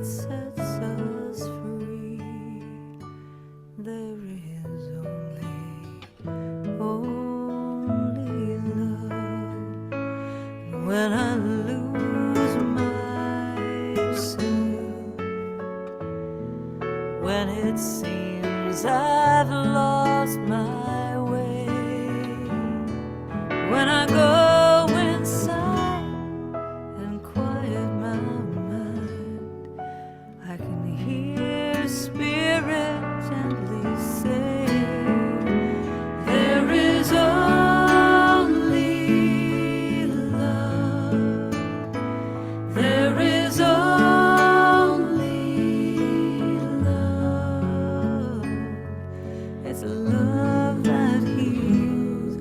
that sets us free. There is only love. When I lose myself, when it seems I've lost my way, when I go inside and quiet my mind, I can hear spirit gently say, there is only love. There is only love. It's a love that heals,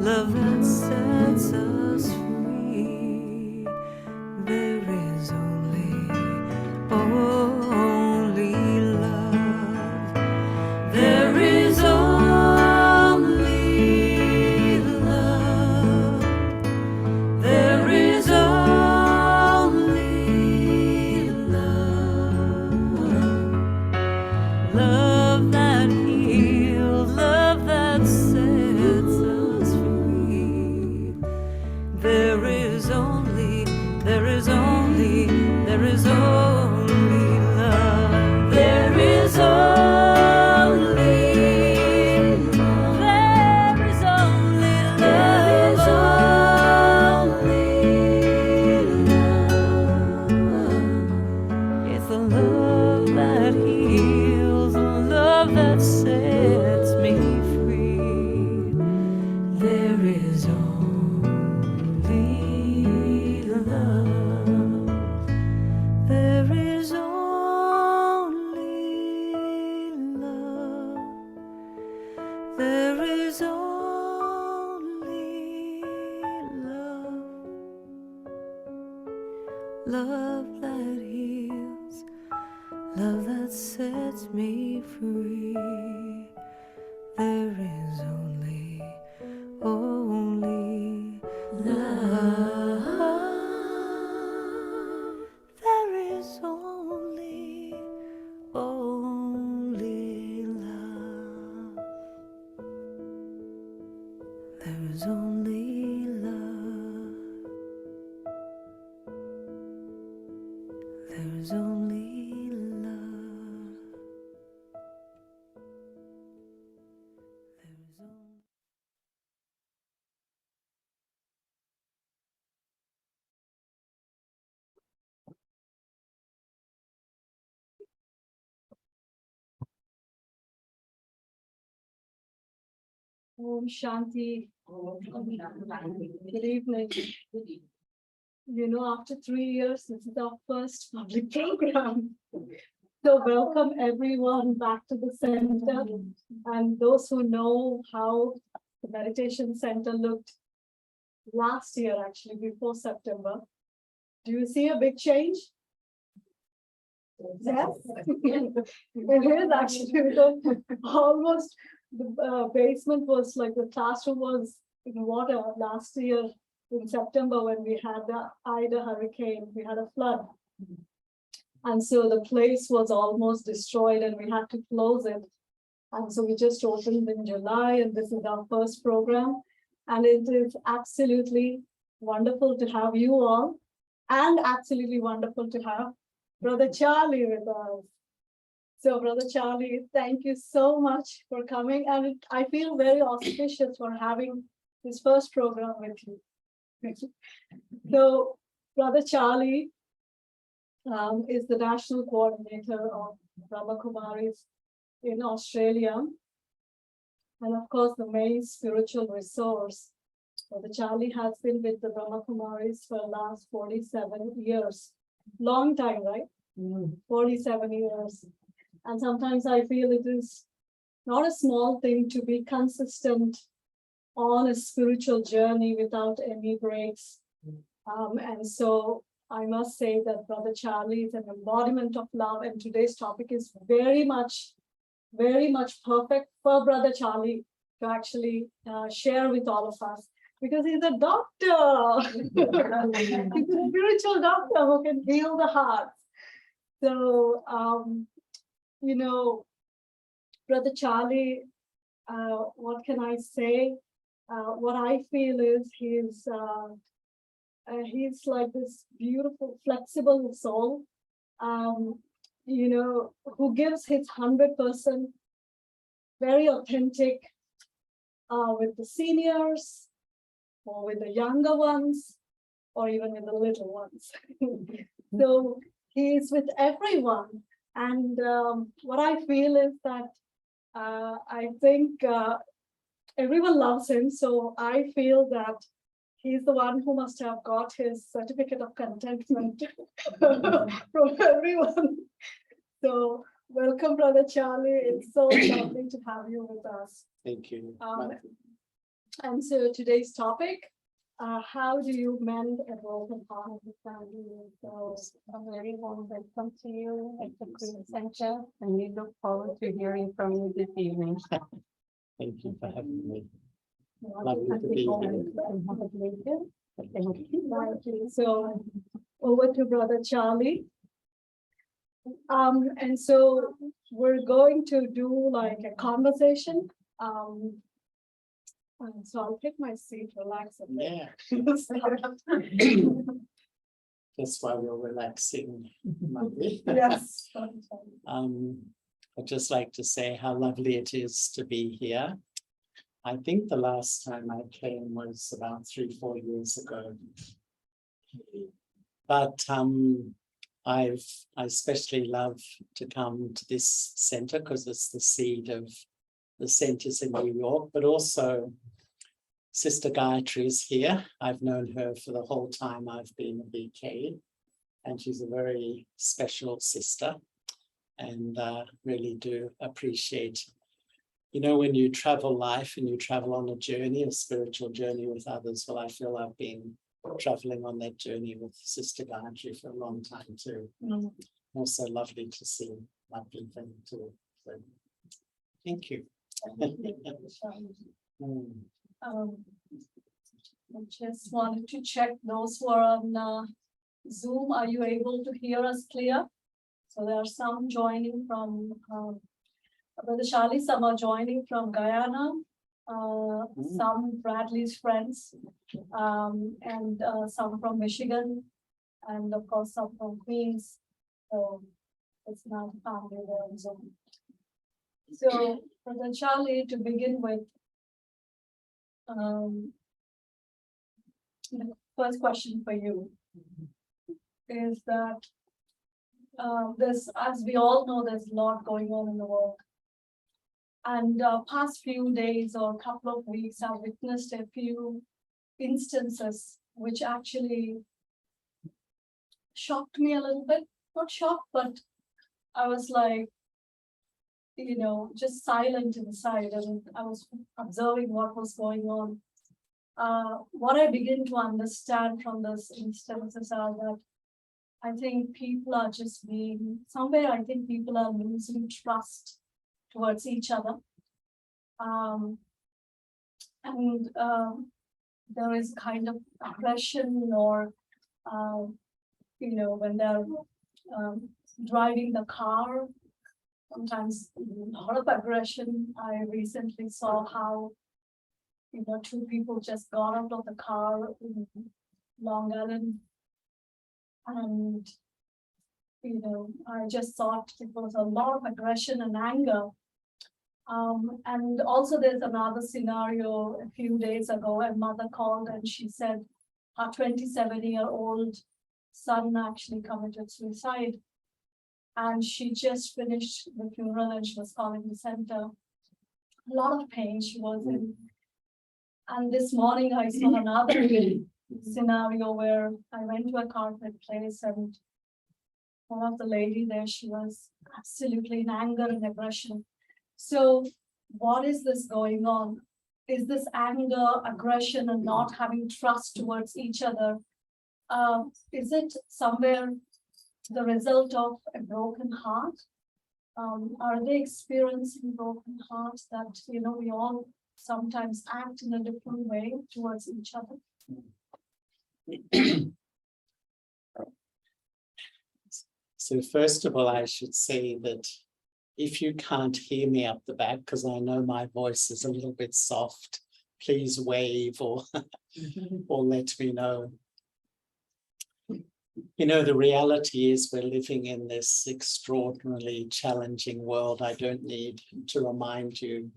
love that sets us free. There is only love. There is only love. There is only love. Love that heals, love that sets us free. There is only love. There is only love. There is only love. There is only love. It's the love that heals, the love that sets me free. There is only love. There is only love. There is only love. Love that heals, love that sets me free. There is only love. There is only love. There is only love. There is only love. There is only Om Shanti. Good evening. After 3 years, this is our first public program. So welcome everyone back to the center. And those who know how the meditation center looked last year, actually before September, do you see a big change? Yes, it is actually, because almost the basement was like the classroom was in water last year in September when we had the Ida hurricane, we had a flood. And so the place was almost destroyed and we had to close it. And so we just opened in July and this is our first program. And it is absolutely wonderful to have you all and absolutely wonderful to have Brother Charlie with us. So Brother Charlie, thank you so much for coming. And I feel very auspicious for having this first program with you. So Brother Charlie is the national coordinator of Brahma Kumaris in Australia. And of course, the main spiritual resource. Brother Charlie has been with the Brahma Kumaris for the last 47 years. Long time, right? 47 years. And sometimes I feel it is not a small thing to be consistent on a spiritual journey without any breaks. And so I must say that Brother Charlie is an embodiment of love, and today's topic is very much perfect for Brother Charlie to actually share with all of us, because he's a doctor. He's a spiritual doctor who can heal the heart. So, Brother Charlie, what can I say? What I feel is he's like this beautiful, flexible soul, who gives his 100%, very authentic, with the seniors, or with the younger ones, or even with the little ones. So he's with everyone. And what I feel is that I think everyone loves him. So I feel that he's the one who must have got his certificate of contentment from everyone. So welcome, Brother Charlie. It's so lovely to have you with us. Thank you. And so today's topic, how do you mend a broken heart of the family? So A very warm welcome to you at the Queen Center, and we look forward to hearing from you this evening. Thank you for having me. lovely to be here. Thank you. So over to Brother Charlie. And so we're going to do like a conversation. And so I'll take my seat, relax a bit. Yeah, that's why we're relaxing. Monday. Yes. I'd just like to say how lovely it is to be here. I think the last time I came was about 3-4 years ago. But I especially love to come to this center because it's the seed of the centers in New York, but also Sister Gayatri is here. I've known her for the whole time I've been a BK, and she's a very special sister, and really do appreciate, when you travel life and you travel on a journey, a spiritual journey with others. Well, I feel I've been traveling on that journey with Sister Gayatri for a long time too. Also lovely to see, lovely thing too. So, thank you. I just wanted to check those who are on Zoom. Are you able to hear us clear? So there are some joining from Brother Charlie, some are joining from Guyana, some Bradley's friends, and some from Michigan, and of course some from Queens. So it's not family there on Zoom. So Brother Charlie, to begin with, the first question for you is that as we all know, there's a lot going on in the world. And past few days or couple of weeks, I've witnessed a few instances which actually shocked me a little bit. Not shocked, but I was like, just silent inside, and I was observing what was going on. What I begin to understand from those instances are that I think people are just I think people are losing trust towards each other. And there is kind of aggression, or, when they're driving the car, sometimes a lot of aggression. I recently saw how, two people just got out of the car in Long Island. And, I just thought it was a lot of aggression and anger. And also there's another scenario a few days ago, a mother called and she said her 27-year-old son actually committed suicide. And she just finished the funeral and she was calling the center. A lot of pain she was in. And this morning I saw another scenario where I went to a carpet place, and one of the lady there, she was absolutely in anger and aggression. So what is this going on? Is this anger, aggression, and not having trust towards each other? Is it somewhere the result of a broken heart? Are they experiencing broken hearts that, we all sometimes act in a different way towards each other? So first of all, I should say that if you can't hear me up the back, because I know my voice is a little bit soft, please wave or let me know. You know, the reality is we're living in this extraordinarily challenging world. I don't need to remind you.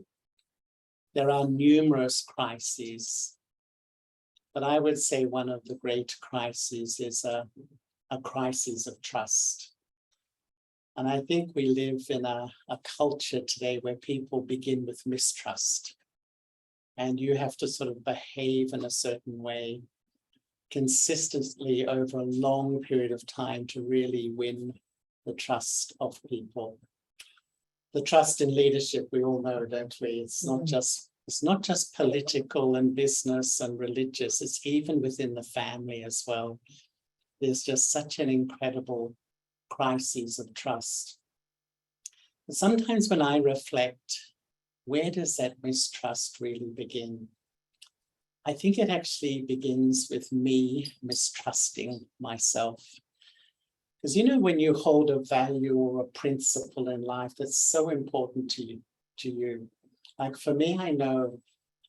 There are numerous crises, but I would say one of the great crises is a crisis of trust. And I think we live in a culture today where people begin with mistrust. And you have to sort of behave in a certain way consistently over a long period of time to really win the trust of people. The trust in leadership, we all know, don't we? It's not just political and business and religious, it's even within the family as well. There's just such an incredible crisis of trust. And sometimes when I reflect, where does that mistrust really begin? I think it actually begins with me mistrusting myself. Because you know, when you hold a value or a principle in life that's so important to you. Like for me, I know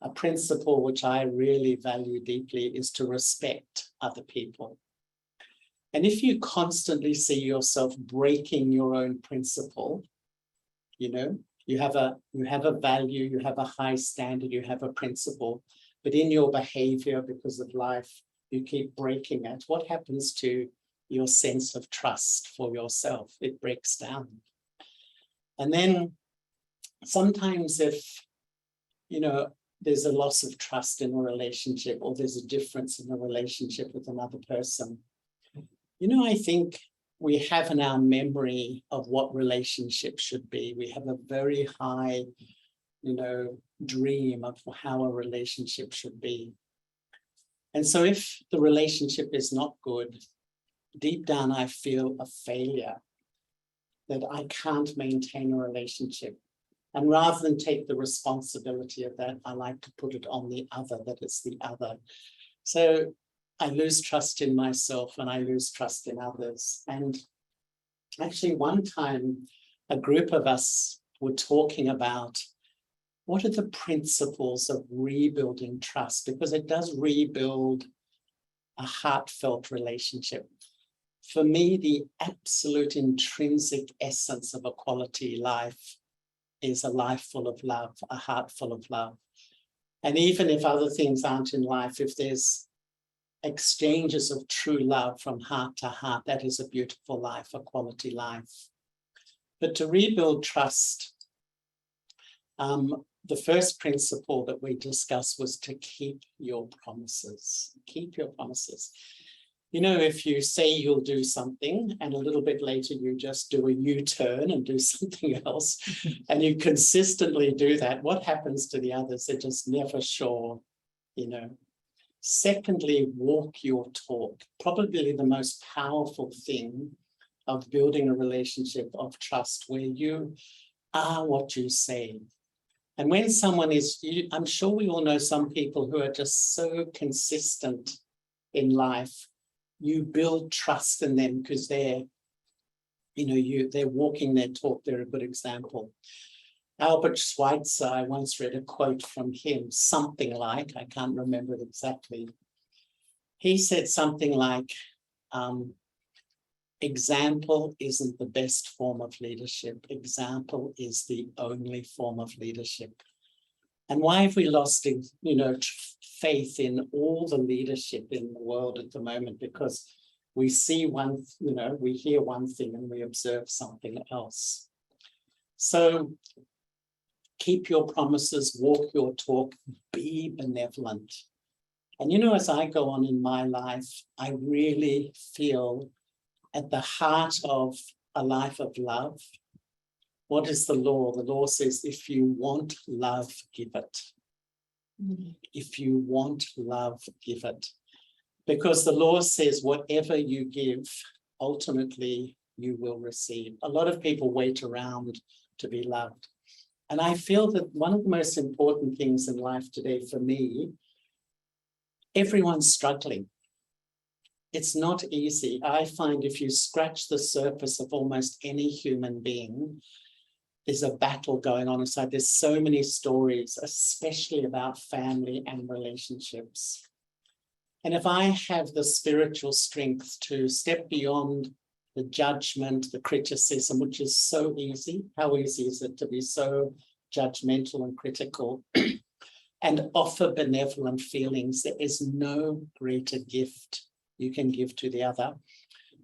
a principle which I really value deeply is to respect other people. And if you constantly see yourself breaking your own principle, you know, you have a value, you have a high standard, you have a principle, but in your behavior, because of life, you keep breaking it. What happens to your sense of trust for yourself? It breaks down. And then sometimes if, you know, there's a loss of trust in a relationship, or there's a difference in a relationship with another person, you know, I think we have in our memory of what relationships should be. We have a very high, you know, dream of how a relationship should be. And so if the relationship is not good, deep down I feel a failure, that I can't maintain a relationship. And rather than take the responsibility of that, I like to put it on the other, that it's the other. So I lose trust in myself and I lose trust in others. And actually one time, a group of us were talking about what are the principles of rebuilding trust, because it does rebuild a heartfelt relationship. For me, the absolute intrinsic essence of a quality life is a life full of love, a heart full of love. And even if other things aren't in life, if there's exchanges of true love from heart to heart, that is a beautiful life, a quality life. But to rebuild trust, the first principle that we discussed was to keep your promises. Keep your promises. You know, if you say you'll do something and a little bit later you just do a U-turn and do something else, and you consistently do that, what happens to the others? They're just never sure, you know. Secondly, walk your talk. Probably the most powerful thing of building a relationship of trust, where you are what you say. And when someone is, I'm sure we all know some people who are just so consistent in life. You build trust in them because they're, you know, they're walking their talk. They're a good example. Albert Schweitzer, I once read a quote from him, something like, I can't remember it exactly. He said something like, example isn't the best form of leadership. Example is the only form of leadership. And why have we lost, you know, faith in all the leadership in the world at the moment? Because we see one, you know, we hear one thing and we observe something else. So keep your promises, walk your talk, be benevolent. And, you know, as I go on in my life, I really feel at the heart of a life of love. What is the law? The law says, if you want love, give it. If you want love, give it. Because the law says whatever you give, ultimately you will receive. A lot of people wait around to be loved. And I feel that one of the most important things in life today for me, everyone's struggling. it's not easy. I find if you scratch the surface of almost any human being, there's a battle going on inside. There's so many stories, especially about family and relationships. And if I have the spiritual strength to step beyond the judgment, the criticism, which is so easy, how easy is it to be so judgmental and critical, and offer benevolent feelings? There is no greater gift you can give to the other.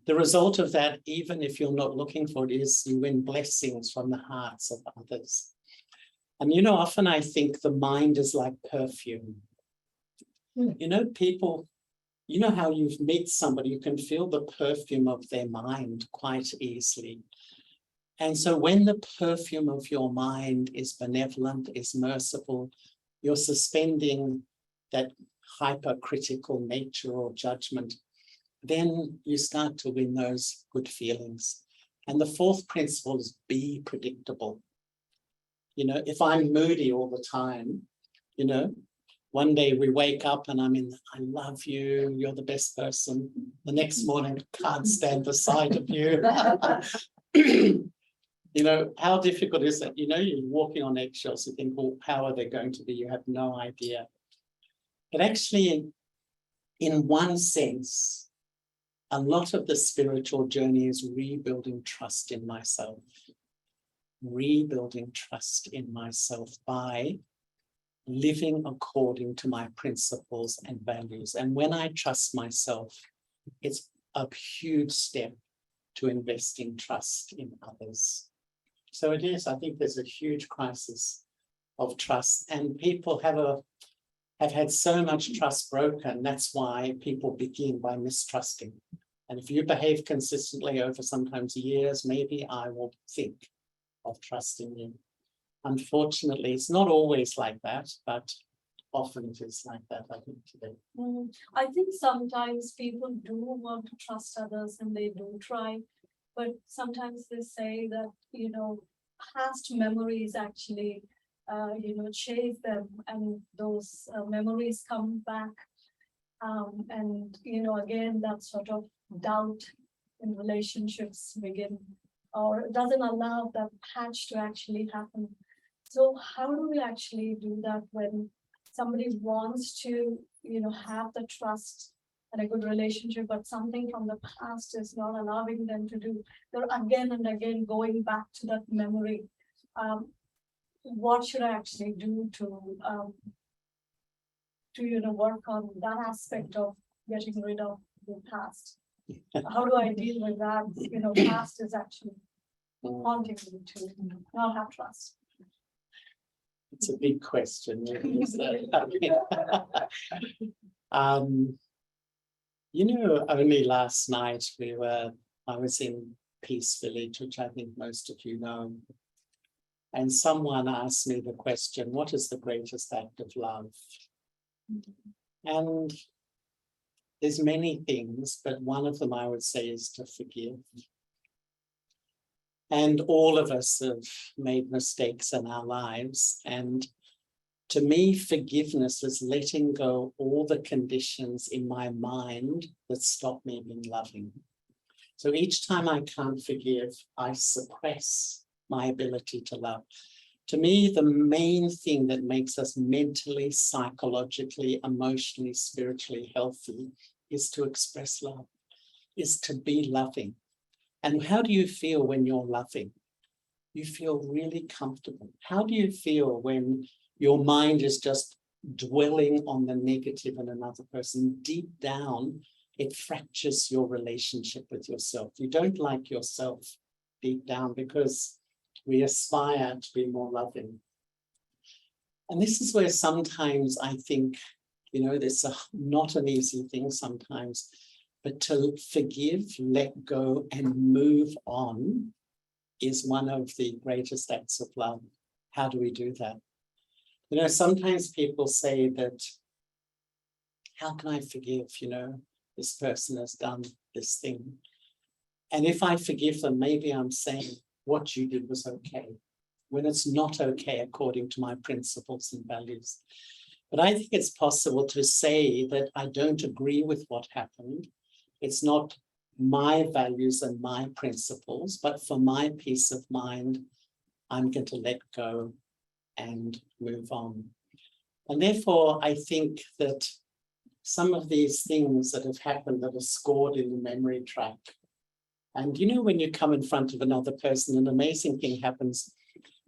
The result of that, even if you're not looking for it, is you win blessings from the hearts of others. And, you know, often I think the mind is like perfume. You know, people, you know how you've met somebody, you can feel the perfume of their mind quite easily. And so when the perfume of your mind is benevolent, is merciful, you're suspending that hypercritical nature or judgment, then you start to win those good feelings. And the fourth principle is be predictable. You know, if I'm moody all the time, you know, one day we wake up and I love you, you're the best person. The next morning, can't stand the sight of you. You know, how difficult is that? You know, you're walking on eggshells, you think, well, how are they going to be? You have no idea. But actually, in one sense, a lot of the spiritual journey is rebuilding trust in myself. Rebuilding trust in myself by living according to my principles and values. And when I trust myself, it's a huge step to investing trust in others. So it is, I think there's a huge crisis of trust, and people have had so much trust broken. That's why people begin by mistrusting. And if you behave consistently over sometimes years, maybe I will think of trusting you. Unfortunately, it's not always like that, but often it is like that, I think, today. I think sometimes people do want to trust others and they do try, but sometimes they say that, you know, past memories actually, chase them, and those memories come back. And, you know, again, that sort of doubt in relationships begin, or it doesn't allow that patch to actually happen. So how do we actually do that when somebody wants to, you know, have the trust and a good relationship, but something from the past is not allowing them to do? They're again and again going back to that memory. What should I actually do to work on that aspect of getting rid of the past? How do I deal with that? You know, past is actually haunting me to not have trust. It's a big question, isn't it? You know, only last night I was in Peace Village, which I think most of you know. And someone asked me the question, what is the greatest act of love? And there's many things, but one of them I would say is to forgive. And all of us have made mistakes in our lives. And to me, forgiveness is letting go all the conditions in my mind that stop me being loving. So each time I can't forgive, I suppress my ability to love. To me, the main thing that makes us mentally, psychologically, emotionally, spiritually healthy is to express love, is to be loving. And how do you feel when you're loving? You feel really comfortable. How do you feel when your mind is just dwelling on the negative in another person? Deep down, it fractures your relationship with yourself. You don't like yourself deep down because we aspire to be more loving. And this is where sometimes I think, you know, this is not an easy thing sometimes, but to forgive, let go, and move on is one of the greatest acts of love. How do we do that? You know, sometimes people say that, how can I forgive, you know, this person has done this thing. And if I forgive them, maybe I'm saying what you did was okay, when it's not okay according to my principles and values. But I think it's possible to say that I don't agree with what happened, It's not my values and my principles, but for my peace of mind, I'm going to let go and move on. And therefore, I think that some of these things that have happened that are scored in the memory track. And you know, when you come in front of another person, an amazing thing happens.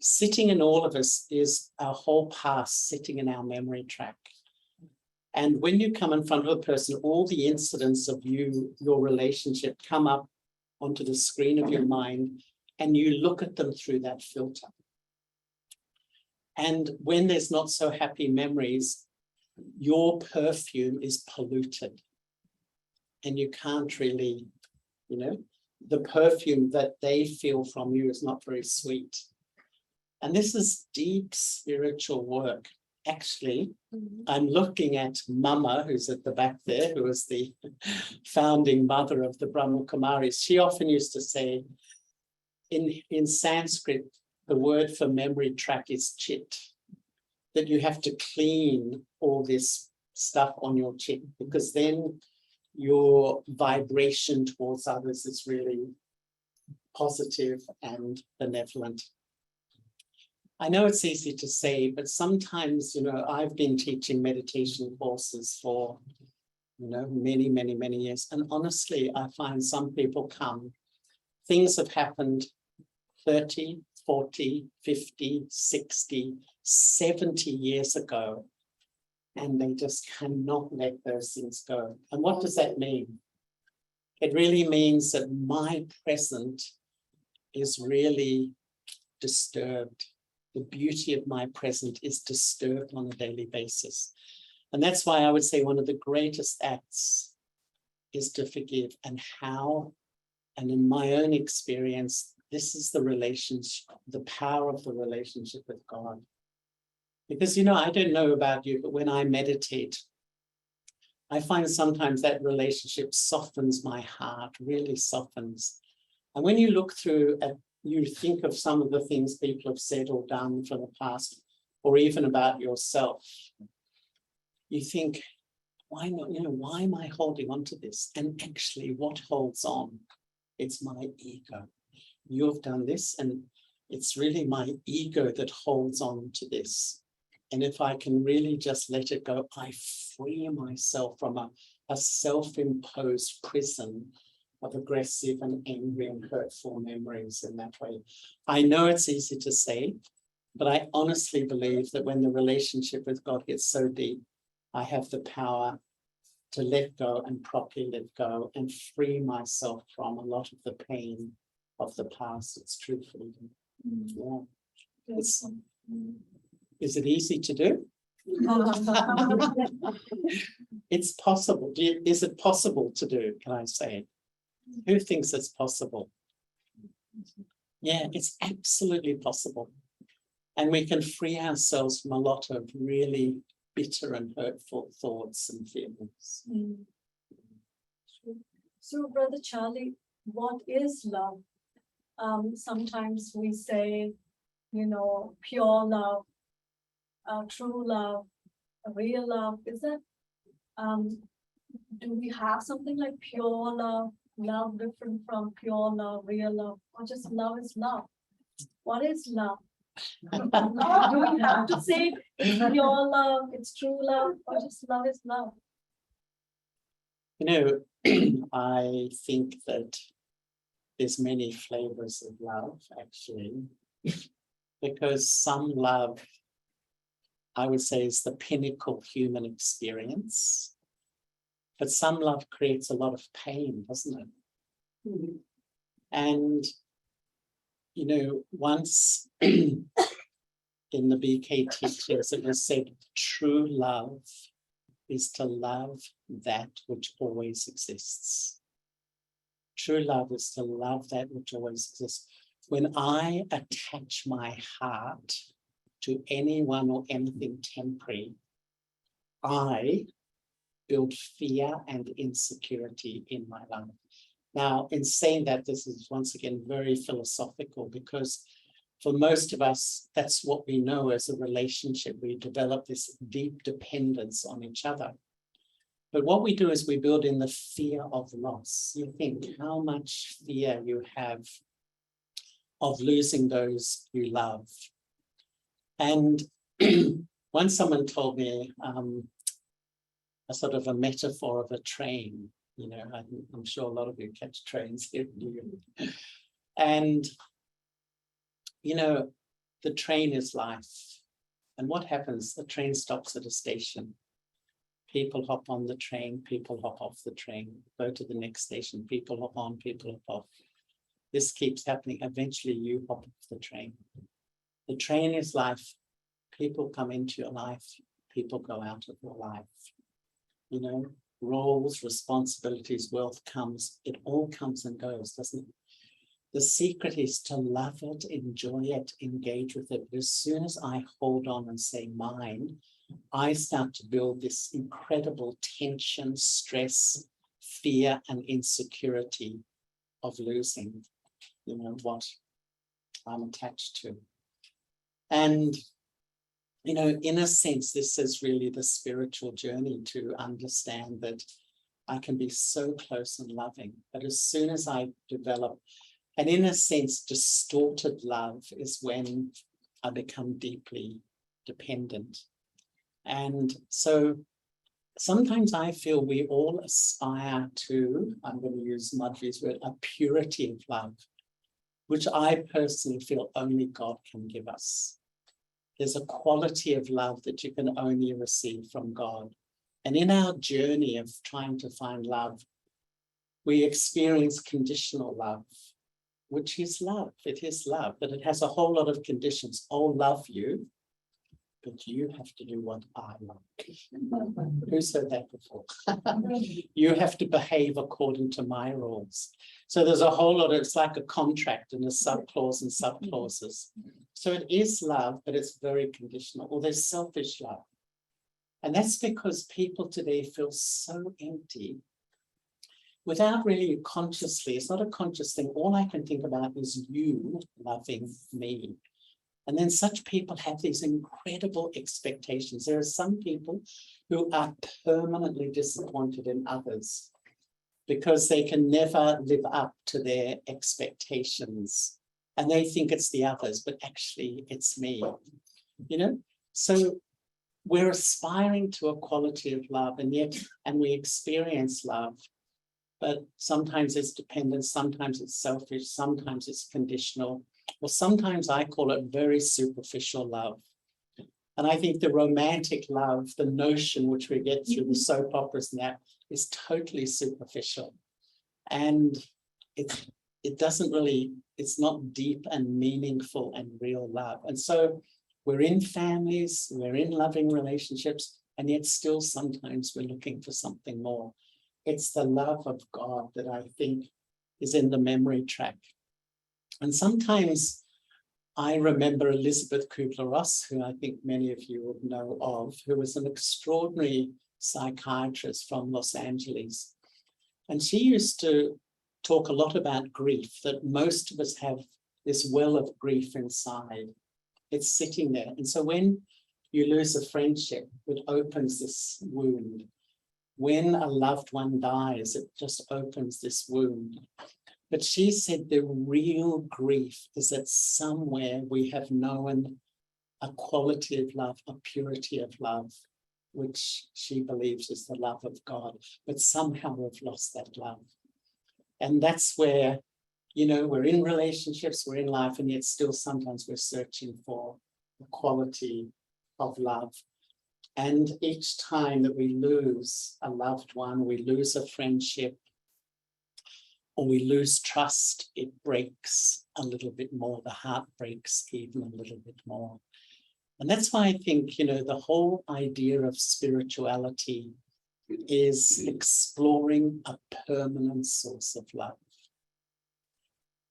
Sitting in all of us is our whole past sitting in our memory track. And when you come in front of a person, all the incidents of you, your relationship, come up onto the screen of your mind, and you look at them through that filter. And when there's not so happy memories, your perfume is polluted. And you can't really, you know, the perfume that they feel from you is not very sweet. And this is deep spiritual work. Actually, I'm looking at Mama, who's at the back there, who was the founding mother of the Brahma Kumaris. She often used to say, in Sanskrit, the word for memory track is chit, that you have to clean all this stuff on your chit, because then your vibration towards others is really positive and benevolent. I know it's easy to say, but sometimes, you know, I've been teaching meditation courses for, you know, many, many, many years. And honestly, I find some people come, things have happened 30, 40, 50, 60, 70 years ago, and they just cannot let those things go. And what does that mean? It really means that my present is really disturbed. The beauty of my present is disturbed on a daily basis. And that's why I would say one of the greatest acts is to forgive. And how, and in my own experience, this is the relationship, the power of the relationship with God. Because, you know, I don't know about you, but when I meditate, I find sometimes that relationship softens my heart, really softens. And when you look through at, you think of some of the things people have said or done from the past, or even about yourself, you think, why not, you know, why am I holding on to this? And actually what holds on? It's my ego. You've done this, and it's really my ego that holds on to this. And if I can really just let it go, I free myself from a self-imposed prison of aggressive and angry and hurtful memories in that way. I know it's easy to say, but I honestly believe that when the relationship with God gets so deep, I have the power to let go and properly let go and free myself from a lot of the pain of the past. It's true freedom. Yeah. Is it easy to do? It's possible. Is it possible to do, can I say? Who thinks it's possible? Yeah, it's absolutely possible. And we can free ourselves from a lot of really bitter and hurtful thoughts and feelings. So, Brother Charlie, what is love? Sometimes we say, you know, pure love, true love, real love. Is that, do we have something like pure love, love different from pure love, real love, or just love is love? What is love? Do we have to say it's pure love, it's true love, or just love is love? You know, I think that there's many flavors of love, actually, because some love, I would say, is the pinnacle human experience. But some love creates a lot of pain, doesn't it? And, you know, once in the BK teachings, it was said, true love is to love that which always exists. True love is to love that which always exists. When I attach my heart to anyone or anything temporary, I build fear and insecurity in my life. Now, in saying that, this is once again very philosophical, because for most of us, that's what we know as a relationship. We develop this deep dependence on each other. But what we do is we build in the fear of loss. You think how much fear you have of losing those you love. And once someone told me a sort of a metaphor of a train. You know, I'm sure a lot of you catch trains here in New York. And, you know, the train is life. And what happens? The train stops at a station. People hop on the train, people hop off the train, go to the next station, people hop on, people hop off. This keeps happening. Eventually you hop off the train. The train is life. People come into your life, people go out of your life. You know, roles, responsibilities, wealth comes, it all comes and goes, doesn't it? The secret is to love it, enjoy it, engage with it. But as soon as I hold on and say mine, I start to build this incredible tension, stress, fear, and insecurity of losing, you know, what I'm attached to. And, you know, in a sense, this is really the spiritual journey to understand that I can be so close and loving, but as soon as I develop, and in a sense, distorted love is when I become deeply dependent. And so sometimes I feel we all aspire to, I'm going to use Madhvi's word, a purity of love, which I personally feel only God can give us. There's a quality of love that you can only receive from God. And in our journey of trying to find love, we experience conditional love, which is love. It is love, but it has a whole lot of conditions. Oh, love you, but you have to do what I like. Who said that before? You have to behave according to my rules. So there's a whole lot of, it's like a contract and a subclause and subclauses. So it is love, but it's very conditional. Or there's selfish love. And that's because people today feel so empty without really consciously, it's not a conscious thing. All I can think about is you loving me. And then such people have these incredible expectations. There are some people who are permanently disappointed in others because they can never live up to their expectations. And they think it's the others, but actually it's me, you know? So we're aspiring to a quality of love, and yet, and we experience love, but sometimes it's dependent, sometimes it's selfish, sometimes it's conditional, or sometimes I call it very superficial love. And I think the romantic love, the notion which we get through the soap operas and that, is totally superficial. And it doesn't really, it's not deep and meaningful and real love. And so we're in families, we're in loving relationships, and yet still sometimes we're looking for something more. It's the love of God that I think is in the memory track. And sometimes I remember Elizabeth Kubler-Ross, who I think many of you would know of, who was an extraordinary psychiatrist from Los Angeles. And she used to talk a lot about grief, that most of us have this well of grief inside. It's sitting there. And so when you lose a friendship, it opens this wound. When a loved one dies, it just opens this wound. But she said the real grief is that somewhere we have known a quality of love, a purity of love, which she believes is the love of God. But somehow we've lost that love. And that's where, you know, we're in relationships, we're in life, and yet still sometimes we're searching for the quality of love. And each time that we lose a loved one, we lose a friendship, or we lose trust, it breaks a little bit more. The heart breaks even a little bit more. And that's why I think, you know, the whole idea of spirituality is exploring a permanent source of love.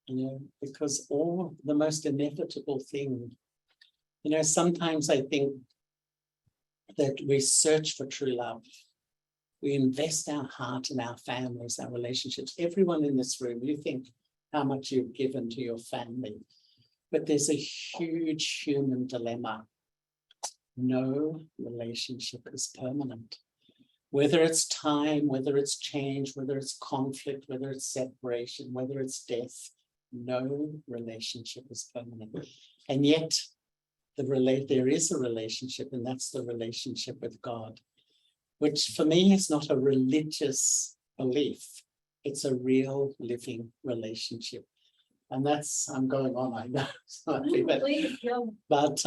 You know, because all the most inevitable thing, you know, sometimes I think that we search for true love. We invest our heart in our families, our relationships. Everyone in this room, you think how much you've given to your family. But there's a huge human dilemma. No relationship is permanent. Whether it's time, whether it's change, whether it's conflict, whether it's separation, whether it's death, no relationship is permanent. And yet there is a relationship, and that's the relationship with God, which for me is not a religious belief. It's a real living relationship. And that's, I'm going on, I know, slightly, but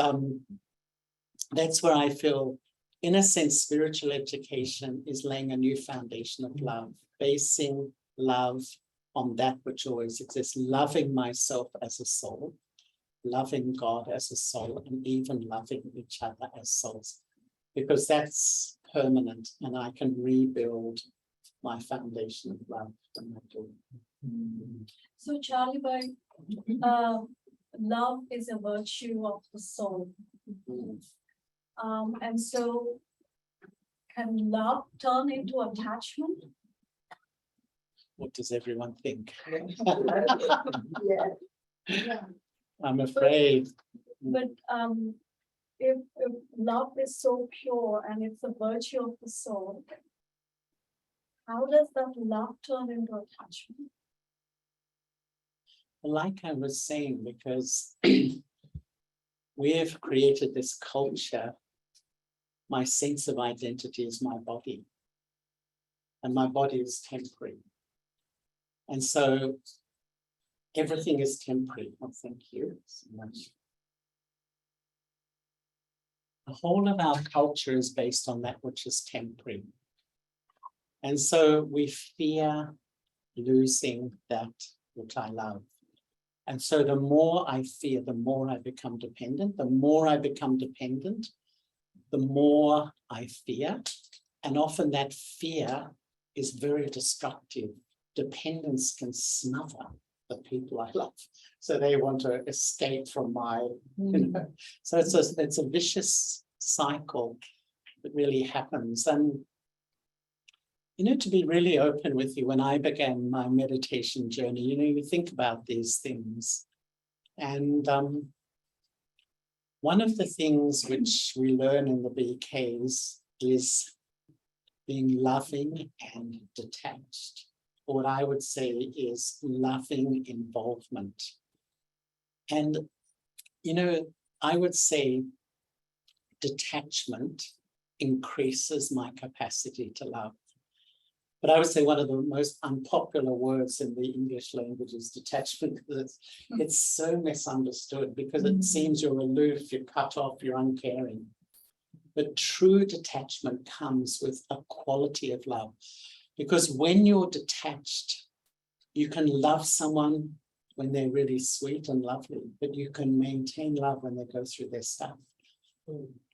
that's where I feel, in a sense, spiritual education is laying a new foundation of love, basing love on that which always exists, loving myself as a soul, loving God as a soul, and even loving each other as souls, because that's permanent, and I can rebuild my foundation of love when I do. So Charlie, love is a virtue of the soul. And so can love turn into attachment? What does everyone think? Yeah. I'm afraid. But if love is so pure and it's a virtue of the soul, how does that love turn into attachment? Like I was saying, because we have created this culture, my sense of identity is my body, and my body is temporary. And so everything is temporary. Oh, thank you so much. The whole of our culture is based on that which is temporary. And so we fear losing that which I love. And so the more I fear, the more I become dependent. The more I become dependent, the more I fear. And often that fear is very destructive. Dependence can smother the people I love. So they want to escape from my, so it's a vicious cycle that really happens. And to be really open with you, when I began my meditation journey, you think about these things. And one of the things which we learn in the BKs is being loving and detached. Or what I would say is loving involvement. And, I would say detachment increases my capacity to love. But I would say one of the most unpopular words in the English language is detachment, because it's so misunderstood, because it seems you're aloof, you're cut off, you're uncaring. But true detachment comes with a quality of love, because when you're detached, you can love someone when they're really sweet and lovely, but you can maintain love when they go through their stuff.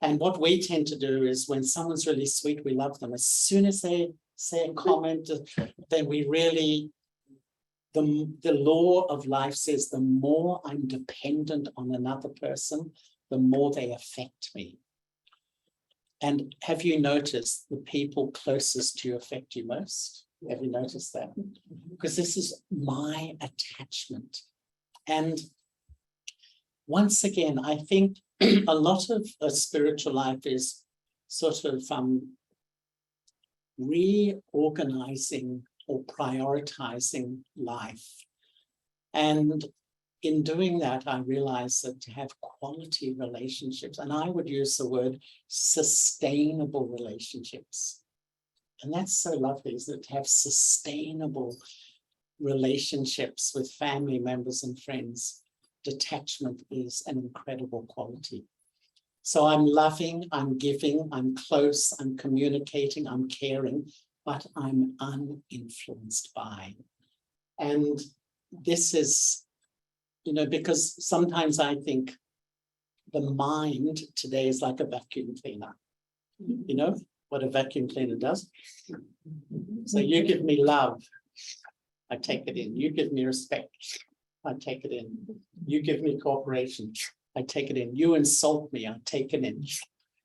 And what we tend to do is when someone's really sweet, we love them. As soon as they say a comment, then we really, the law of life says the more I'm dependent on another person, the more they affect me. And have you noticed the people closest to you affect you most? Have you noticed that? Because this is my attachment. And once again, I think a lot of a spiritual life is sort of reorganizing or prioritizing life. And in doing that, I realized that to have quality relationships, and I would use the word sustainable relationships. And that's so lovely, isn't it? To have sustainable relationships with family members and friends. Detachment is an incredible quality. So I'm loving, I'm giving, I'm close, I'm communicating, I'm caring, but I'm uninfluenced by. And this is, because sometimes I think the mind today is like a vacuum cleaner. You know what a vacuum cleaner does? So you give me love, I take it in. You give me respect, I take it in. You give me cooperation, I take it in. You insult me, I take it in.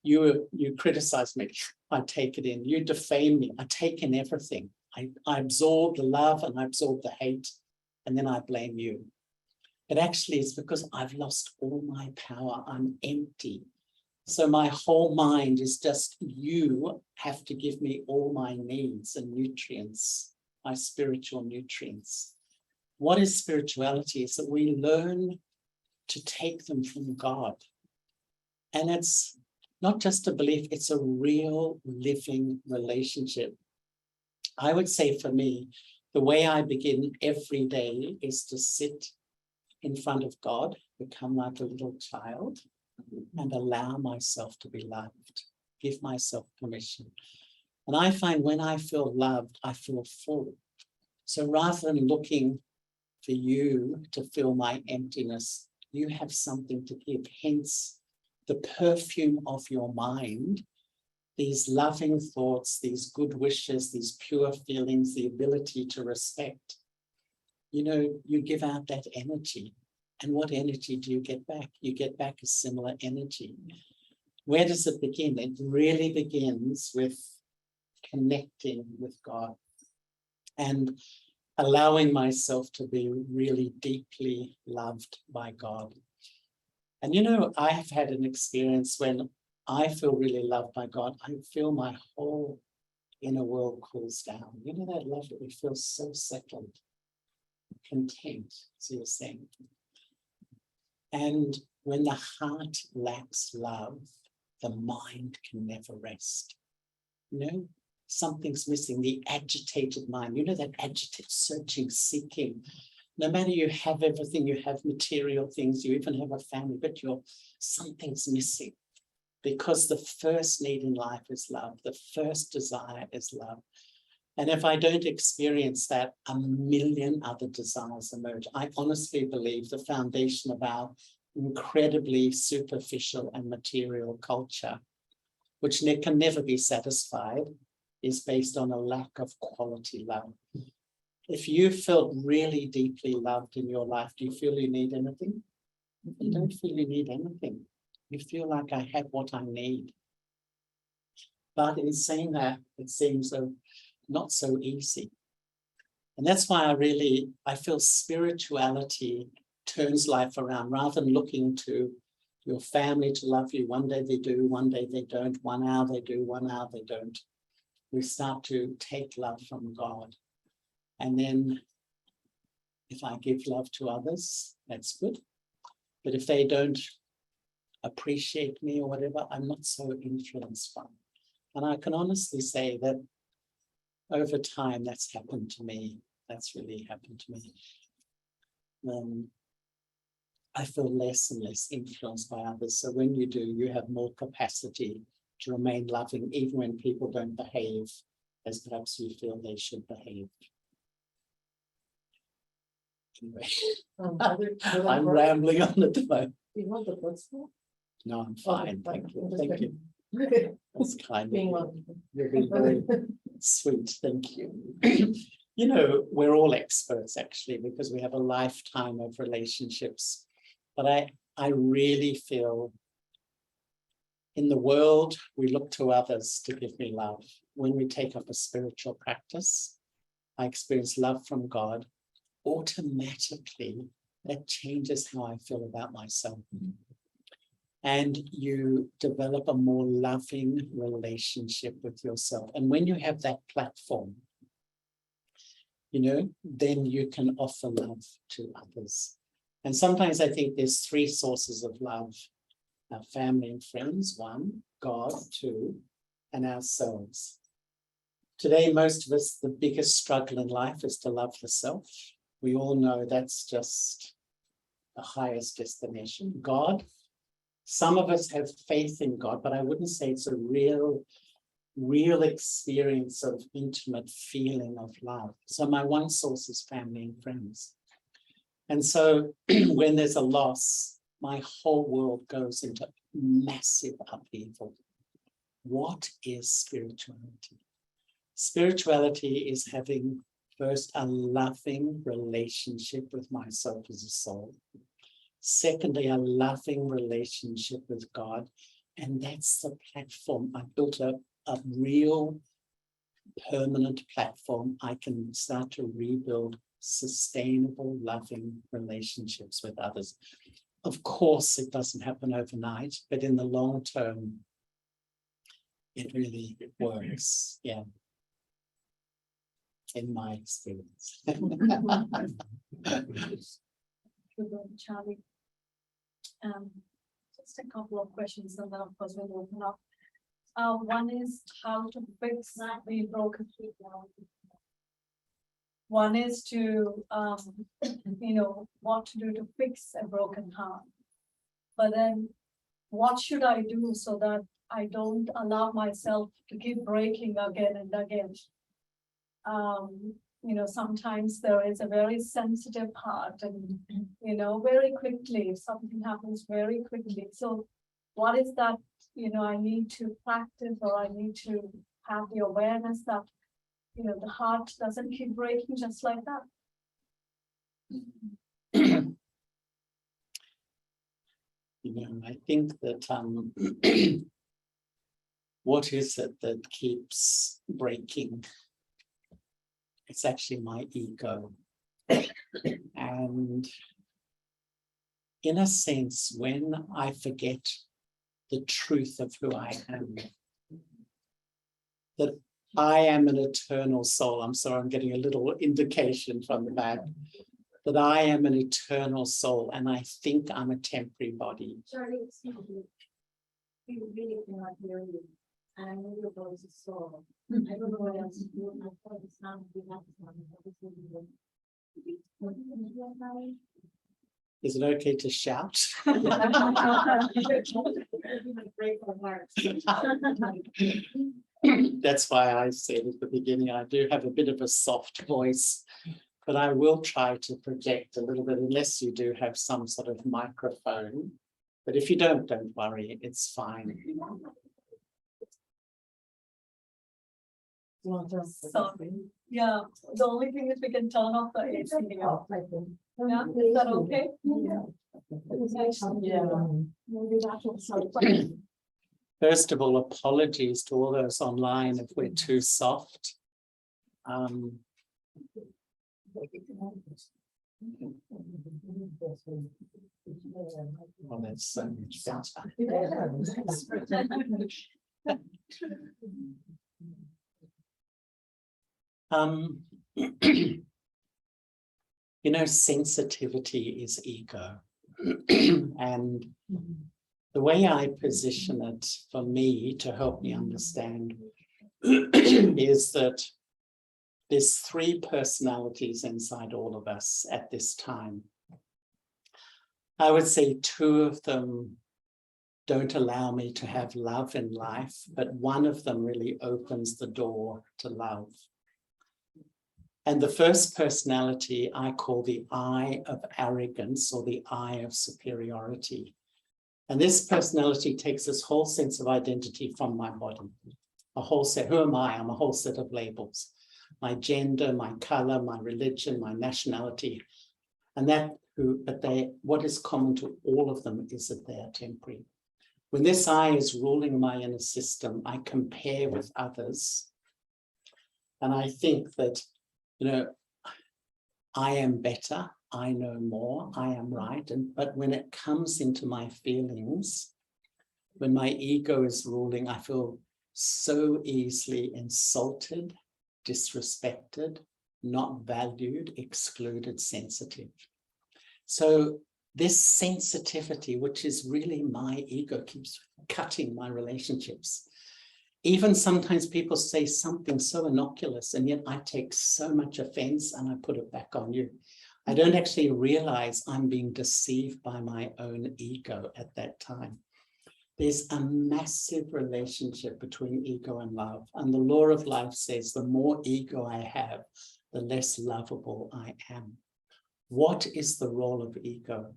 You criticize me, I take it in. You defame me, I take in everything. I absorb the love and I absorb the hate, and then I blame you. But actually it's because I've lost all my power. I'm empty. So my whole mind is just, you have to give me all my needs and nutrients, my spiritual nutrients. What is spirituality? Is that we learn to take them from God. And it's not just a belief, it's a real living relationship. I would say for me, the way I begin every day is to sit in front of God, become like a little child, and allow myself to be loved, give myself permission. And I find when I feel loved, I feel full. So rather than looking for you to fill my emptiness, you have something to give. Hence, the perfume of your mind, these loving thoughts, these good wishes, these pure feelings, the ability to respect. You know, you give out that energy. And what energy do you get back? You get back a similar energy. Where does it begin? It really begins with connecting with God and allowing myself to be really deeply loved by God. And you know, I have had an experience when I feel really loved by God, I feel my whole inner world cools down. You know that love that we feel so settled, content, as you were saying. And when the heart lacks love, the mind can never rest. You know, something's missing, the agitated mind. You know, that agitated, searching, seeking. No matter you have everything, you have material things, you even have a family, but something's missing. Because the first need in life is love. The first desire is love. And if I don't experience that, a million other desires emerge. I honestly believe the foundation of our incredibly superficial and material culture, which can never be satisfied, is based on a lack of quality love. If you felt really deeply loved in your life, do you feel you need anything? You don't feel you need anything. You feel like I have what I need. But in saying that, it seems not so easy. And that's why I feel spirituality turns life around. Rather than looking to your family to love you, one day they do, one day they don't, 1 hour they do, 1 hour they don't. We start to take love from God. And then if I give love to others, that's good. But if they don't appreciate me or whatever, I'm not so influenced by. And I can honestly say that over time, that's happened to me. That's really happened to me. I feel less and less influenced by others. So when you do, you have more capacity to remain loving, even when people don't behave as perhaps you feel they should behave. Anyway, I'm rambling on at the moment. You want the first one? No, I'm fine. Thank you. Thank you. That's kind of Being you. wonderful. You're being very sweet. Thank you. You know, we're all experts actually, because we have a lifetime of relationships. But I really feel in the world, we look to others to give me love. When we take up a spiritual practice, I experience love from God. Automatically, that changes how I feel about myself. And you develop a more loving relationship with yourself. And when you have that platform, you know, then you can offer love to others. And sometimes I think there's 3 sources of love: our family and friends, 1, God, 2, and ourselves. Today, most of us, the biggest struggle in life is to love the self. We all know that's just the highest destination. God, some of us have faith in God, but I wouldn't say it's a real experience of intimate feeling of love. So my 1 source is family and friends. And so when there's a loss, my whole world goes into massive upheaval. What is spirituality? Spirituality is having first a loving relationship with myself as a soul. Secondly, a loving relationship with God. And that's the platform. I built a real permanent platform. I can start to rebuild sustainable, loving relationships with others. of course, it doesn't happen overnight, but in the long term, it really works. Yeah. In my experience. Charlie. Just a couple of questions, and then of course we'll open up. One is how to fix the broken heart. One is to, what to do to fix a broken heart. But then, what should I do so that I don't allow myself to keep breaking again and again? Sometimes there is a very sensitive heart, and very quickly, if something happens very quickly. So, what is that? I need to practice, or I need to have the awareness that the heart doesn't keep breaking just like that. I think that what is it that keeps breaking? It's actually my ego. And in a sense, when I forget the truth of who I am, that I am an eternal soul. I'm sorry, I'm getting a little indication from the back. That I am an eternal soul, and I think I'm a temporary body. Charlie, excuse me. We really cannot hear you. And I know your voice is so. I don't know what else to do. I thought it's not we have Is it okay to shout? That's why I said at the beginning, I do have a bit of a soft voice, but I will try to project a little bit, unless you do have some sort of microphone. But if you don't worry, it's fine. Yeah, the only thing is we can turn off the AC. Yeah, is that okay? Maybe that will solve it. First of all, apologies to all those online if we're too soft. Well, that's so much better. Sensitivity is ego. And the way I position it for me to help me understand is that there's 3 personalities inside all of us at this time. I would say 2 of them don't allow me to have love in life, but one of them really opens the door to love. And the first personality I call the I of arrogance, or the I of superiority. And this personality takes this whole sense of identity from my body. A whole set, who am I? I'm a whole set of labels. My gender, my color, my religion, my nationality. And what is common to all of them is that they are temporary. When this I is ruling my inner system, I compare with others. And I think that, I am better, I know more, I am right. But when it comes into my feelings, when my ego is ruling, I feel so easily insulted, disrespected, not valued, excluded, sensitive. So this sensitivity, which is really my ego, keeps cutting my relationships. Even sometimes people say something so innocuous, and yet I take so much offense and I put it back on you. I don't actually realize I'm being deceived by my own ego at that time. There's a massive relationship between ego and love. And the law of life says the more ego I have, the less lovable I am. What is the role of ego?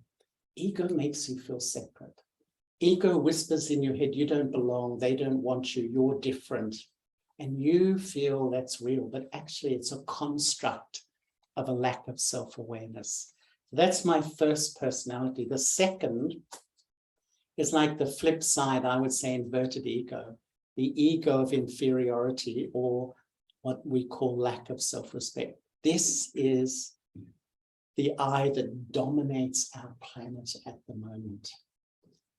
Ego makes you feel separate. Ego whispers in your head, you don't belong, they don't want you, you're different. And you feel that's real, but actually it's a construct of a lack of self-awareness. That's my first personality. The second is like the flip side, I would say inverted ego, the ego of inferiority, or what we call lack of self-respect. This is the I that dominates our planet at the moment.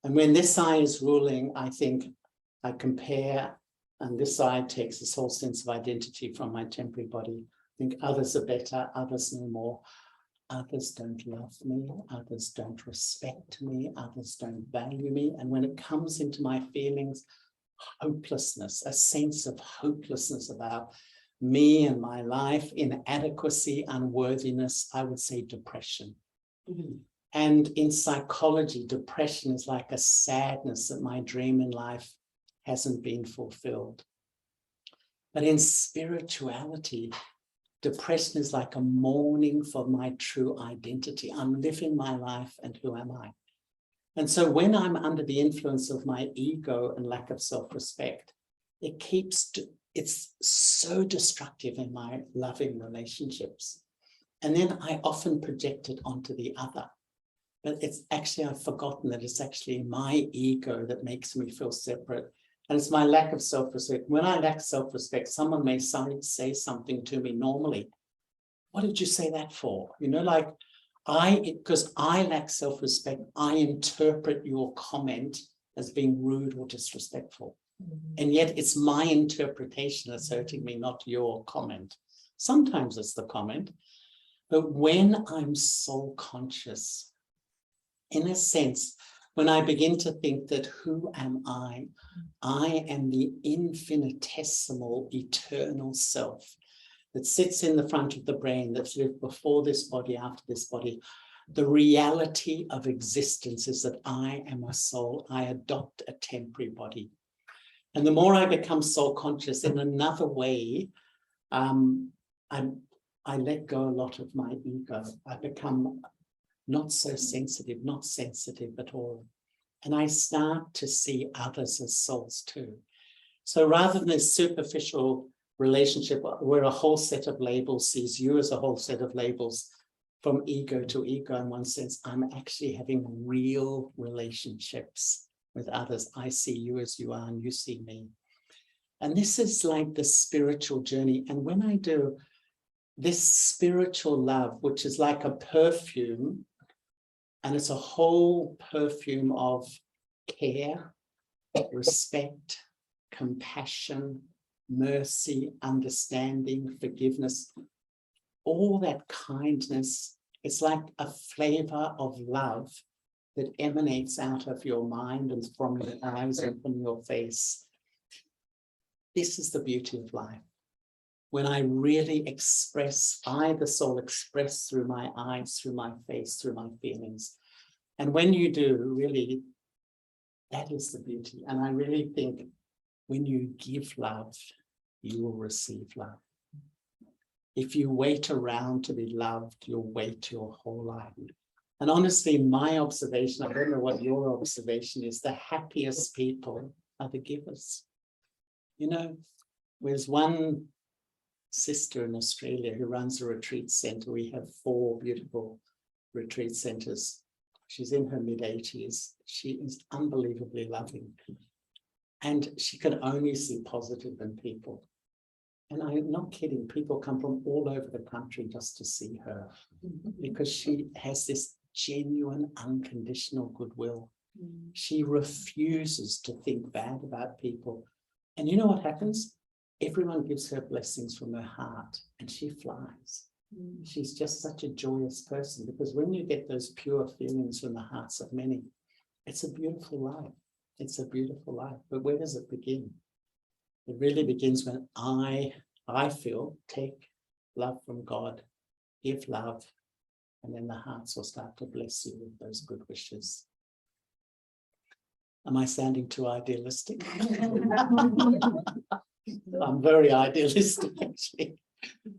And when this I is ruling, I think I compare, and this I takes this whole sense of identity from my temporary body. I think others are better, others know more. Others don't love me, others don't respect me, others don't value me. And when it comes into my feelings, hopelessness, a sense of hopelessness about me and my life, inadequacy, unworthiness, I would say depression. And in psychology, depression is like a sadness that my dream in life hasn't been fulfilled. But in spirituality, depression is like a mourning for my true identity. I'm living my life, and who am I? And so when I'm under the influence of my ego and lack of self-respect, it's so destructive in my loving relationships. And then I often project it onto the other. But it's actually, I've forgotten that it's actually my ego that makes me feel separate. And it's my lack of self-respect. When I lack self-respect, someone may say something to me normally. What did you say that for? You know, like because I lack self-respect, I interpret your comment as being rude or disrespectful. And yet it's my interpretation that's hurting me, not your comment. Sometimes it's the comment. But when I'm soul conscious, in a sense, when I begin to think that who am I am the infinitesimal, eternal self that sits in the front of the brain, that's lived before this body, after this body. The reality of existence is that I am a soul. I adopt a temporary body. And the more I become soul conscious in another way, I let go a lot of my ego. I become not so sensitive, not sensitive at all. And I start to see others as souls too. So rather than this superficial relationship where a whole set of labels sees you as a whole set of labels from ego to ego, in one sense, I'm actually having real relationships with others. I see you as you are and you see me. And this is like the spiritual journey. And when I do this spiritual love, which is like a perfume, and it's a whole perfume of care, respect, compassion, mercy, understanding, forgiveness, all that kindness. It's like a flavor of love that emanates out of your mind and from your eyes and from your face. This is the beauty of life. When I really express, I, the soul, express through my eyes, through my face, through my feelings. And when you do, really, that is the beauty. And I really think when you give love, you will receive love. If you wait around to be loved, you'll wait your whole life. And honestly, my observation, I don't know what your observation is, the happiest people are the givers. You know, there's one sister in Australia who runs a retreat center. We have 4 beautiful retreat centers. She's in her mid-80s. She is unbelievably loving. And she can only see positive in people. And I'm not kidding, people come from all over the country just to see her because she has this genuine, unconditional goodwill. She refuses to think bad about people. And you know what happens? Everyone gives her blessings from her heart and she flies. She's just such a joyous person because when you get those pure feelings from the hearts of many, it's a beautiful life. It's a beautiful life. But where does it begin? It really begins when I feel, take love from God, give love, and then the hearts will start to bless you with those good wishes. Am I sounding too idealistic? I'm very idealistic, actually.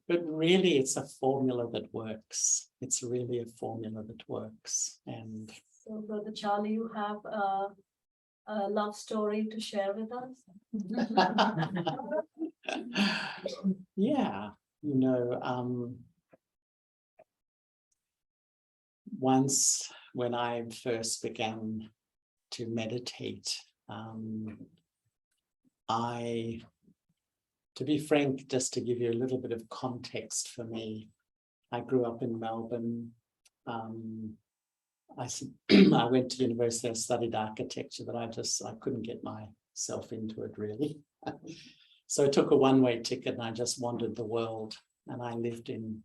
But really, it's a formula that works. It's really a formula that works. And So, Brother Charlie, you have a love story to share with us? yeah, you know, once when I first began to meditate, to be frank, just to give you a little bit of context for me, I grew up in Melbourne. I went to university, I studied architecture, but I couldn't get myself into it really. So I took a one-way ticket and I just wandered the world, and I lived in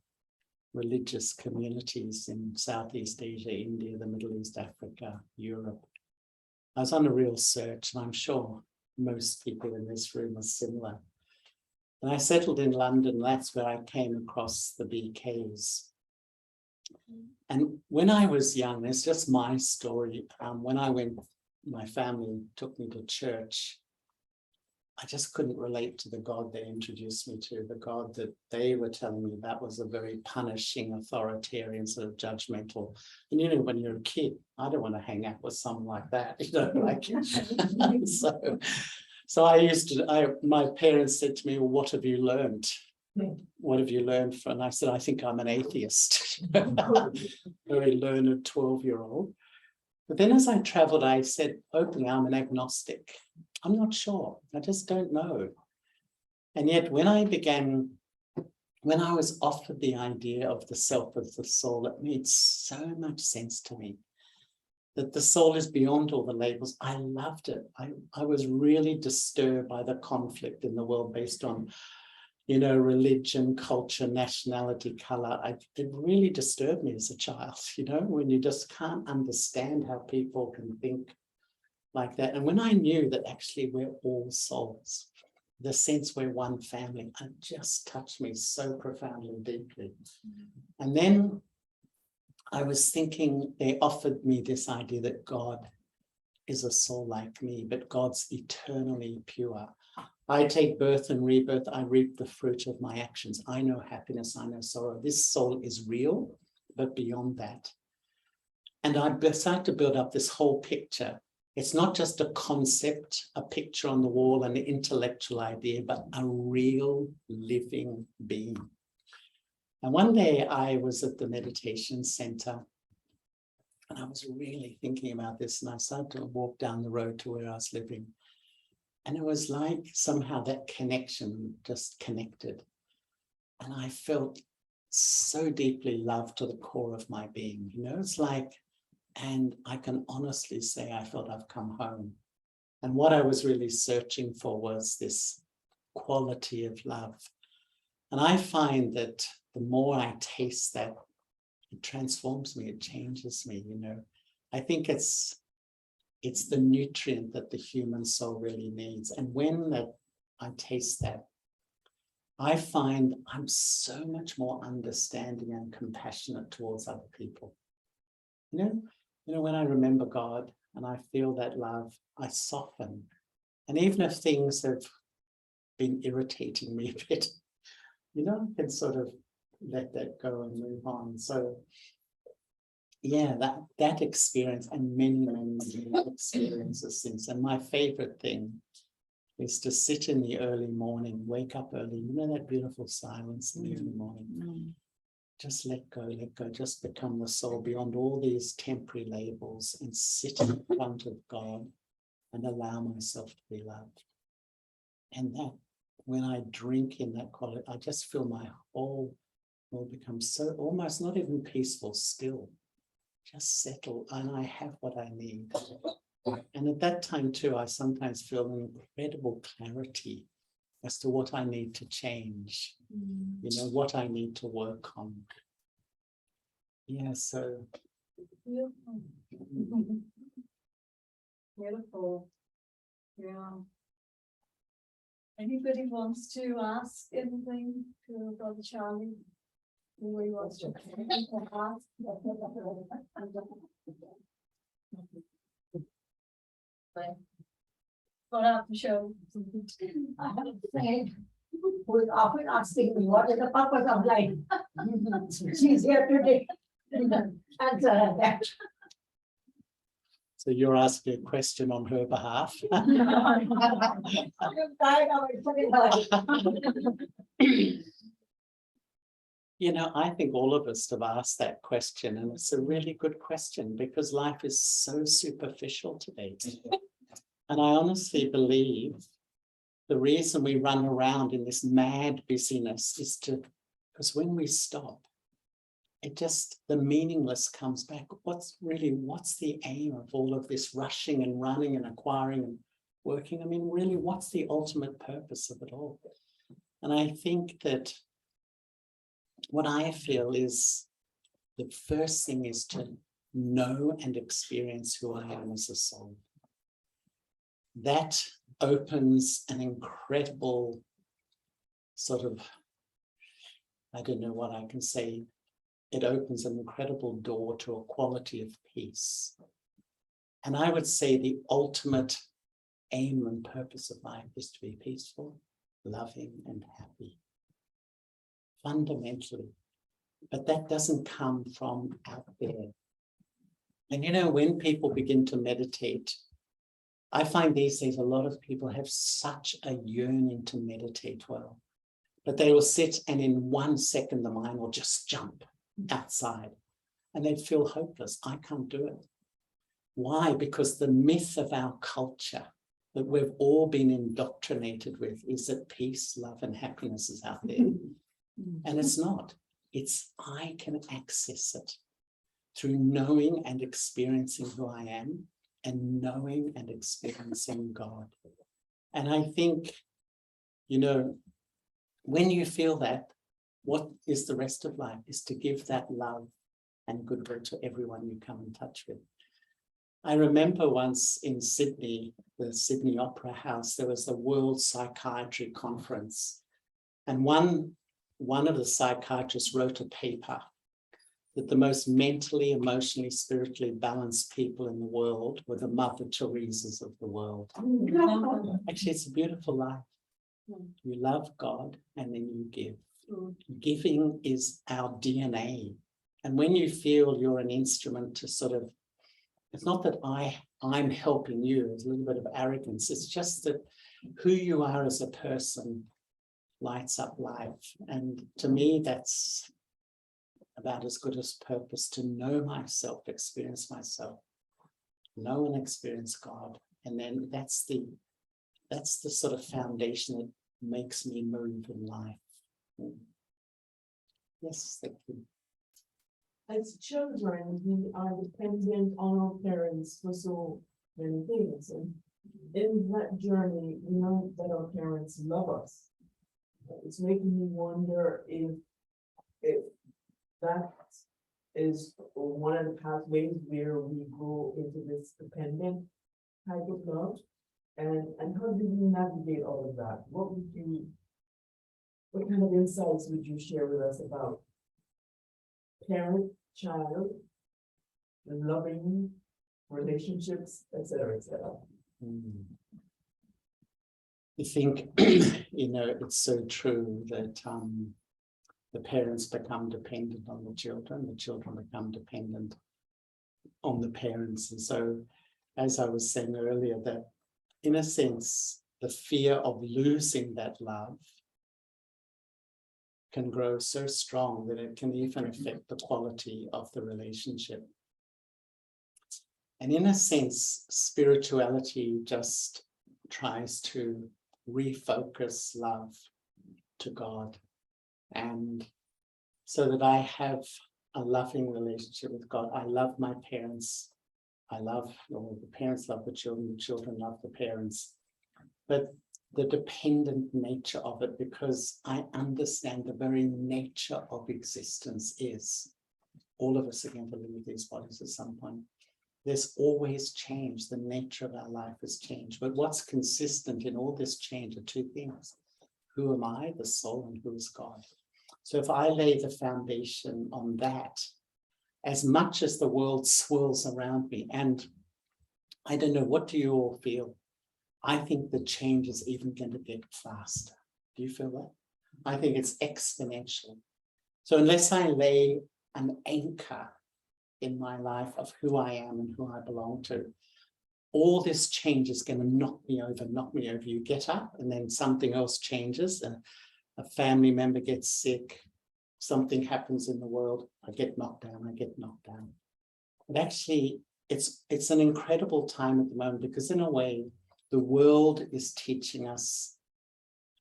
religious communities in Southeast Asia, India, the Middle East, Africa, Europe. I was on a real search, and I'm sure most people in this room are similar. And I settled in London. That's where I came across the BKs. And when I was young, it's just my story. When I went, my family took me to church. I just couldn't relate to the God they introduced me to. The God that they were telling me about was a very punishing, authoritarian, sort of judgmental. And you know, when you're a kid, I don't want to hang out with someone like that. You know, like so my parents said to me, well, what have you learned? What have you learned from? And I said, I think I'm an atheist. Very learned 12-year-old. But then as I traveled, I said, openly, I'm an agnostic. I'm not sure. I just don't know. And yet when I was offered the idea of the self as the soul, it made so much sense to me. That the soul is beyond all the labels. I loved it. I was really disturbed by the conflict in the world based on, you know, religion, culture, nationality, color. It really disturbed me as a child, you know, when you just can't understand how people can think like that. And when I knew that actually we're all souls, the sense we're one family, it just touched me so profoundly, deeply. And then I was thinking, they offered me this idea that God is a soul like me, but God's eternally pure. I take birth and rebirth. I reap the fruit of my actions. I know happiness. I know sorrow. This soul is real, but beyond that. And I decided to build up this whole picture. It's not just a concept, a picture on the wall, an intellectual idea, but a real living being. And one day I was at the meditation center and I was really thinking about this, and I started to walk down the road to where I was living. And it was like somehow that connection just connected. And I felt so deeply loved to the core of my being. You know, it's like, and I can honestly say I felt I've come home. And what I was really searching for was this quality of love. And I find that the more I taste that, it transforms me, it changes me, you know. I think it's the nutrient that the human soul really needs. And when I taste that, I find I'm so much more understanding and compassionate towards other people. You know, when I remember God and I feel that love, I soften. And even if things have been irritating me a bit, you know, I can sort of let that go and move on. So yeah, that experience and many experiences since. And my favorite thing is to sit in the early morning, wake up early, you know, that beautiful silence in the early morning. Just let go, just become the soul beyond all these temporary labels and sit in front of God and allow myself to be loved. And that, when I drink in that quality, I just feel my whole world become so almost not even peaceful, still, just settle, and I have what I need. And at that time too, I sometimes feel an incredible clarity as to what I need to change, you know, what I need to work on. Yeah, so. Beautiful. Beautiful. Yeah. Anybody wants to ask anything to Brother Charlie? Anybody wants to ask? What up, show? I have a friend who is often asking me, what is the purpose of life? She's here today. Answer her that. So you're asking a question on her behalf. I'm tired of it, put it away. You know, I think all of us have asked that question, and it's a really good question because life is so superficial today. And I honestly believe the reason we run around in this mad busyness is because when we stop it just, the meaningless comes back. What's the aim of all of this rushing and running and acquiring and working? I mean, really, what's the ultimate purpose of it all? And I think that what I feel is the first thing is to know and experience who I am as a soul. That opens an incredible sort of, I don't know what I can say, it opens an incredible door to a quality of peace. And I would say the ultimate aim and purpose of life is to be peaceful, loving, and happy. Fundamentally. But that doesn't come from out there. And when people begin to meditate, I find these days a lot of people have such a yearning to meditate well, but they will sit and in 1 second the mind will just jump outside and they'd feel hopeless. I can't do it. Why? Because the myth of our culture that we've all been indoctrinated with is that peace, love, and happiness is out there. And it's not. It's I can access it through knowing and experiencing who I am and knowing and experiencing God. And I think, when you feel that, what is the rest of life is to give that love and goodwill to everyone you come in touch with. I remember once in Sydney, the Sydney Opera House, there was the World Psychiatry Conference. And one of the psychiatrists wrote a paper that the most mentally, emotionally, spiritually balanced people in the world were the Mother Teresas of the world. Actually, it's a beautiful life. You love God and then you give. Giving is our DNA. And when you feel you're an instrument to sort of, it's not that I'm helping you, there's a little bit of arrogance. It's just that who you are as a person lights up life. And to me, that's about as good as purpose, to know myself, experience myself, know and experience God. And then that's the sort of foundation that makes me move in life. Yes, thank you. As children, we are dependent on our parents for so many things. And in that journey, we know that our parents love us. It's making me wonder if that is one of the pathways where we go into this dependent type of love. And how do you navigate all of that? What kind of insights would you share with us about parent, child, loving relationships, et cetera, et cetera? I think, it's so true that the parents become dependent on the children become dependent on the parents. And so, as I was saying earlier, that in a sense, the fear of losing that love can grow so strong that it can even affect the quality of the relationship. And in a sense, spirituality just tries to refocus love to God, and so that I have a loving relationship with God. I love my parents. The parents love the children love the parents. But the dependent nature of it, because I understand the very nature of existence is all of us are going to leave these bodies at some point. There's always change. The nature of our life has changed. But what's consistent in all this change are two things. Who am I, the soul, and who is God? So if I lay the foundation on that, as much as the world swirls around me, and I don't know, what do you all feel? I think the change is even going to get faster. Do you feel that? I think it's exponential. So unless I lay an anchor in my life of who I am and who I belong to, all this change is going to knock me over. You get up and then something else changes. A family member gets sick. Something happens in the world. I get knocked down. But actually, it's an incredible time at the moment, because in a way, the world is teaching us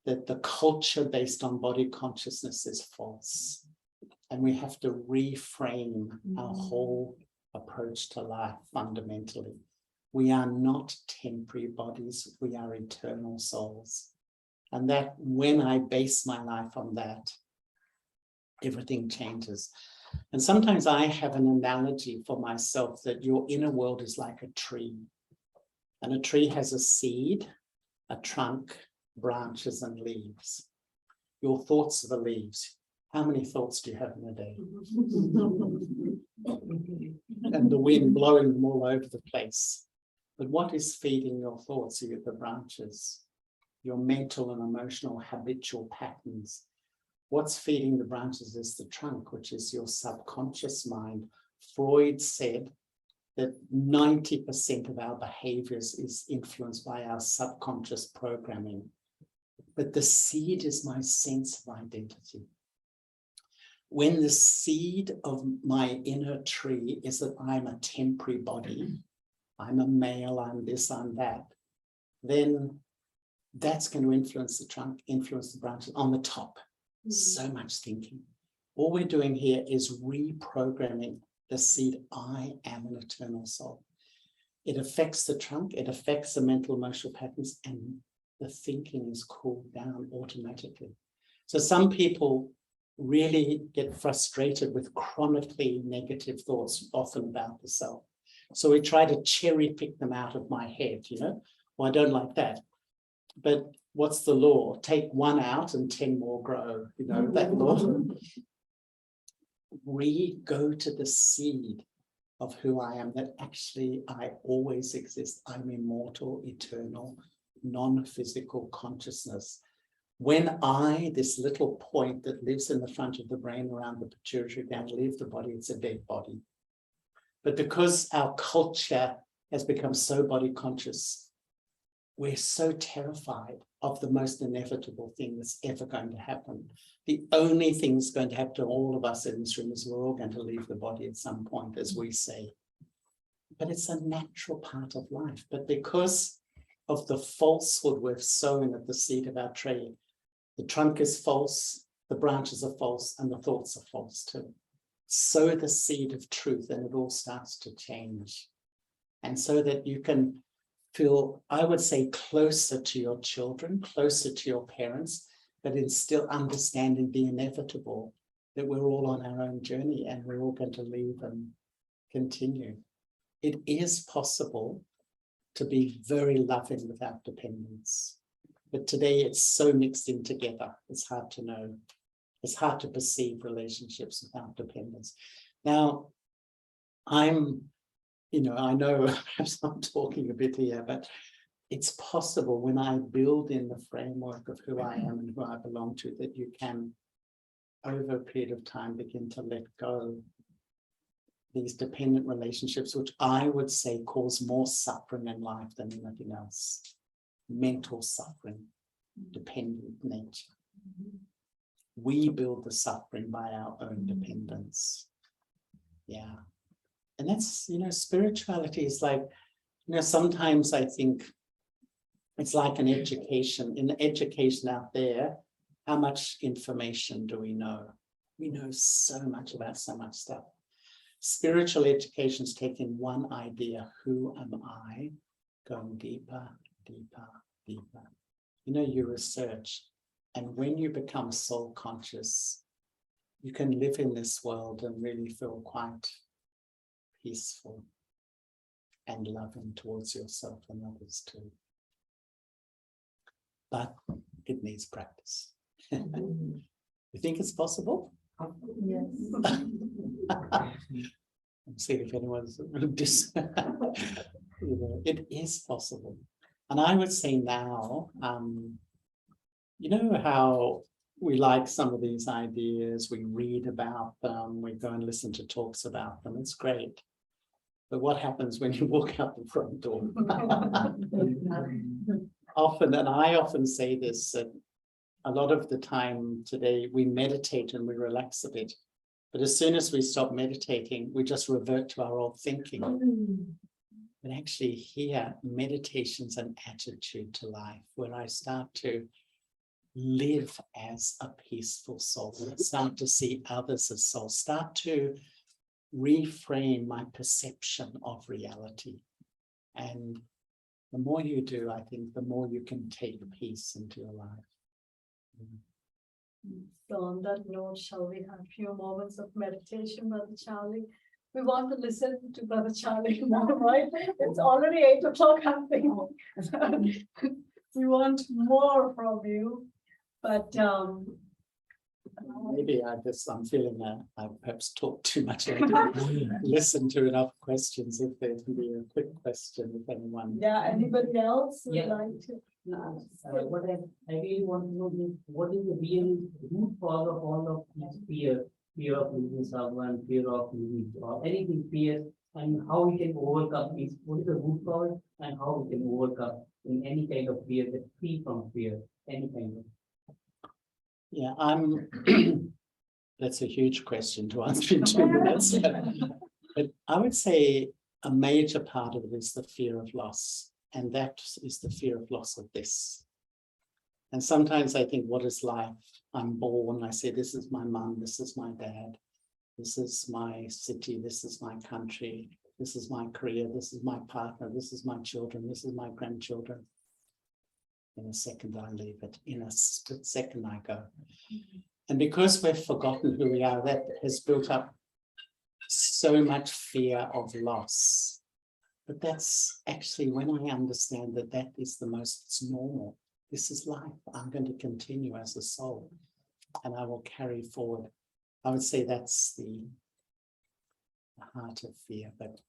that the culture based on body consciousness is false. And we have to reframe our whole approach to life fundamentally. We are not temporary bodies, we are eternal souls. And that when I base my life on that, everything changes. And sometimes I have an analogy for myself that your inner world is like a tree. And a tree has a seed, a trunk, branches, and leaves. Your thoughts are the leaves. How many thoughts do you have in a day? And the wind blowing them all over the place. But what is feeding your thoughts? You get the branches, your mental and emotional habitual patterns. What's feeding the branches is the trunk, which is your subconscious mind. Freud said that 90% of our behaviors is influenced by our subconscious programming. But the seed is my sense of identity. When the seed of my inner tree is that I'm a temporary body, I'm a male, I'm this, I'm that, then that's going to influence the trunk, influence the branches on the top. So much thinking. All we're doing here is reprogramming the seed, I am an eternal soul. It affects the trunk, it affects the mental emotional patterns, and the thinking is cooled down automatically. So some people really get frustrated with chronically negative thoughts, often about the self. So we try to cherry pick them out of my head, well, I don't like that. But what's the law? Take one out and 10 more grow, that law. We go to the seed of who I am, that actually I always exist. I'm immortal, eternal, non-physical consciousness. When this little point that lives in the front of the brain around the pituitary gland, leaves the body, it's a dead body. But because our culture has become so body conscious, we're so terrified of the most inevitable thing that's ever going to happen. The only thing that's going to happen to all of us in this room is we're all going to leave the body at some point, as we say. But it's a natural part of life. But because of the falsehood we've sown at the seed of our tree, the trunk is false, the branches are false, and the thoughts are false too. Sow the seed of truth and it all starts to change. And so that you can feel, I would say, closer to your children, closer to your parents, but in still understanding the inevitable, that we're all on our own journey and we're all going to leave and continue. It is possible to be very loving without dependence. But today it's so mixed in together. It's hard to know. It's hard to perceive relationships without dependence. Now, I know perhaps I'm talking a bit here, but it's possible when I build in the framework of who I am and who I belong to, that you can, over a period of time, begin to let go these dependent relationships, which I would say cause more suffering in life than anything else. Mental suffering, dependent nature. We build the suffering by our own dependence. Yeah. And that's, spirituality is like, sometimes I think it's like an education. In the education out there, how much information do we know? We know so much about so much stuff. Spiritual education is taking one idea, who am I, going deeper, deeper, deeper. You research, and when you become soul conscious, you can live in this world and really feel quite peaceful and loving towards yourself and others too. But it needs practice. You think it's possible? Yes. See if anyone's it is possible. And I would say now, how we like some of these ideas, we read about them, we go and listen to talks about them, it's great. But what happens when you walk out the front door? Often, and I often say this, that a lot of the time today we meditate and we relax a bit. But as soon as we stop meditating, we just revert to our old thinking. But actually here, meditation's an attitude to life, where I start to live as a peaceful soul. Start to see others as souls. Start to reframe my perception of reality. And the more you do, I think, the more you can take peace into your life. So on that note, shall we have a few moments of meditation, Brother Charlie? We want to listen to Brother Charlie more, right? It's already 8 o'clock, I think. We want more from you, but Maybe I'm feeling I perhaps talked too much. I didn't listen to enough questions. If there can be a quick question, if anyone. yeah, anybody else would Yeah. like to? What I really want to know is what is the real root cause of all of these fear of losing someone, fear of losing or anything fear, and how we can overcome this. What is the root cause and how we can overcome in any kind of fear, that free from fear, any kind of. Yeah, that's a huge question to answer in 2 minutes. But I would say a major part of it is the fear of loss. And that is the fear of loss of this. And sometimes I think, what is life? I'm born, I say, this is my mum, this is my dad, this is my city, this is my country, this is my career, this is my partner, this is my children, this is my grandchildren. In a second I leave it, in a split second I go. And because we've forgotten who we are, that has built up so much fear of loss. But that's actually when I understand that that is the most, it's normal. This is life. I'm going to continue as a soul and I will carry forward. I would say that's the heart of fear, but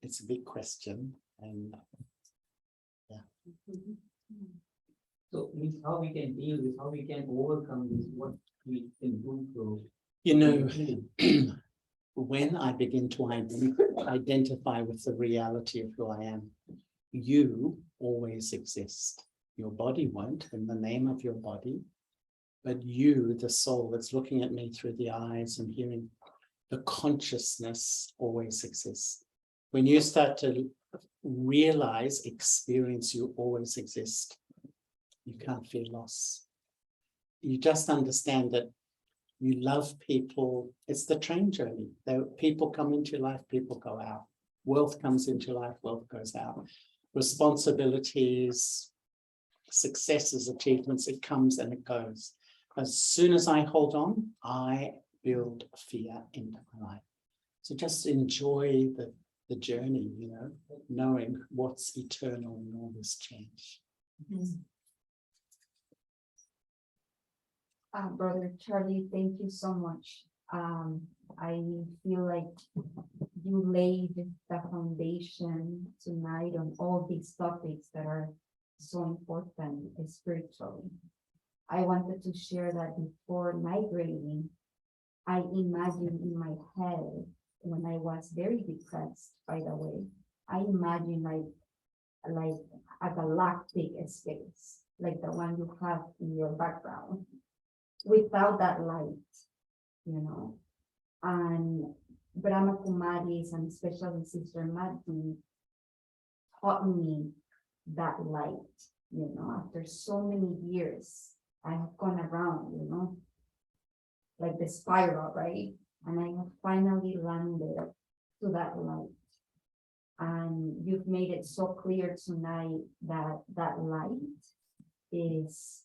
it's a big question. And yeah. So means how we can deal with, how we can overcome this, what we can do to. You know, when I begin to identify with the reality of who I am, you always exist. Your body won't, in the name of your body, but you, the soul that's looking at me through the eyes and hearing, the consciousness always exists. When you start to realize, experience, you always exist. You can't feel loss. You just understand that you love people. It's the train journey. People come into your life, people go out. Wealth comes into your life, wealth goes out. Responsibilities, successes, achievements, it comes and it goes. As soon as I hold on, I build fear into my life. So just enjoy the journey, you know, knowing what's eternal in all this change. Brother Charlie, thank you so much. I feel like you laid the foundation tonight on all these topics that are so important spiritually. I wanted to share that before migrating, I imagined in my head, when I was very depressed, by the way, I imagined like a galactic space, like the one you have in your background, without that light, you know. And Brahma Kumaris, and especially Sister Madhu, taught me that light, you know. After so many years, I have gone around, you know, like the spiral, right? And I have finally landed to that light. And you've made it so clear tonight that that light is,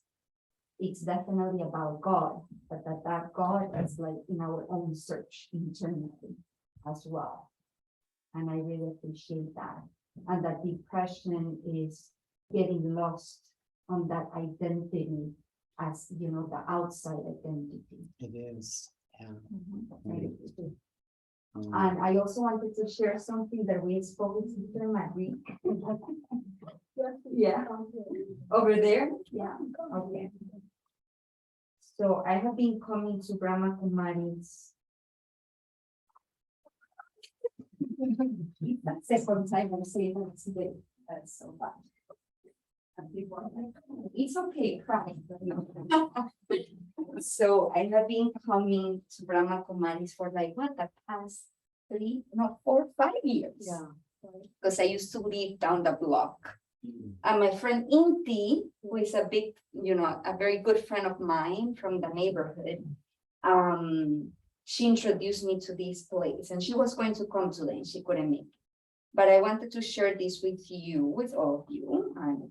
it's definitely about God, but that God is like in our own search internally as well. And I really appreciate that. And that depression is getting lost on that identity as, you know, the outside identity. It is. Yeah. Thank you. And I also wanted to share something that we spoke with Sister Madri. Yeah, over there. Yeah, okay. So I have been coming to Brahma Kumaris. Second time I'm saying that today. That's so bad. And people are like, "Oh, it's okay, cry." But no. So I have been coming to Brahma Kumaris for like what, the past 4 or 5 years. Yeah. Because I used to live down the block. And my friend Inti, who is a big, a very good friend of mine from the neighborhood, she introduced me to this place, and she was going to come today and she couldn't make it. But I wanted to share this with you, with all of you, and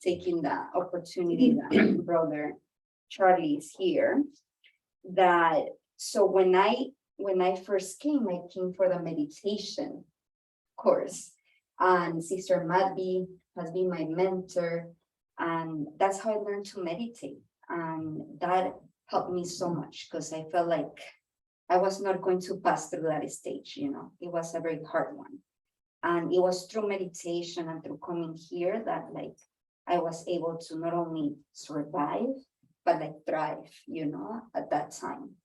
taking the opportunity that brother Charlie is here. So when I first came, I came for the meditation course, and Sister Madby has been my mentor, and that's how I learned to meditate, and that helped me so much because I felt like I was not going to pass through that stage. It was a very hard one, and it was through meditation and through coming here that I was able to not only survive but thrive, at that time.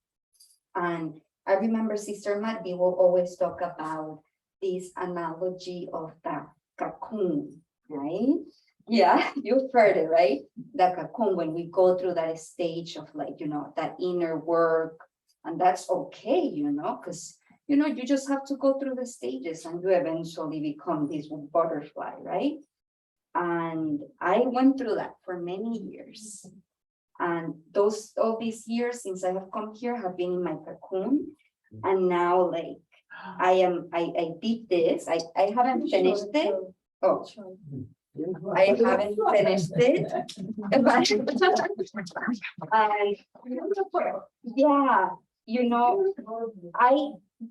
And I remember Sister Madby will always talk about this analogy of the cocoon, right? Yeah, you've heard it, right? The cocoon, when we go through that stage of that inner work, and that's okay, because you just have to go through the stages and you eventually become this butterfly, right? And I went through that for many years. And all these years since I have come here have been in my cocoon. And now I did this. I haven't finished it. Oh, I haven't finished it. Yeah,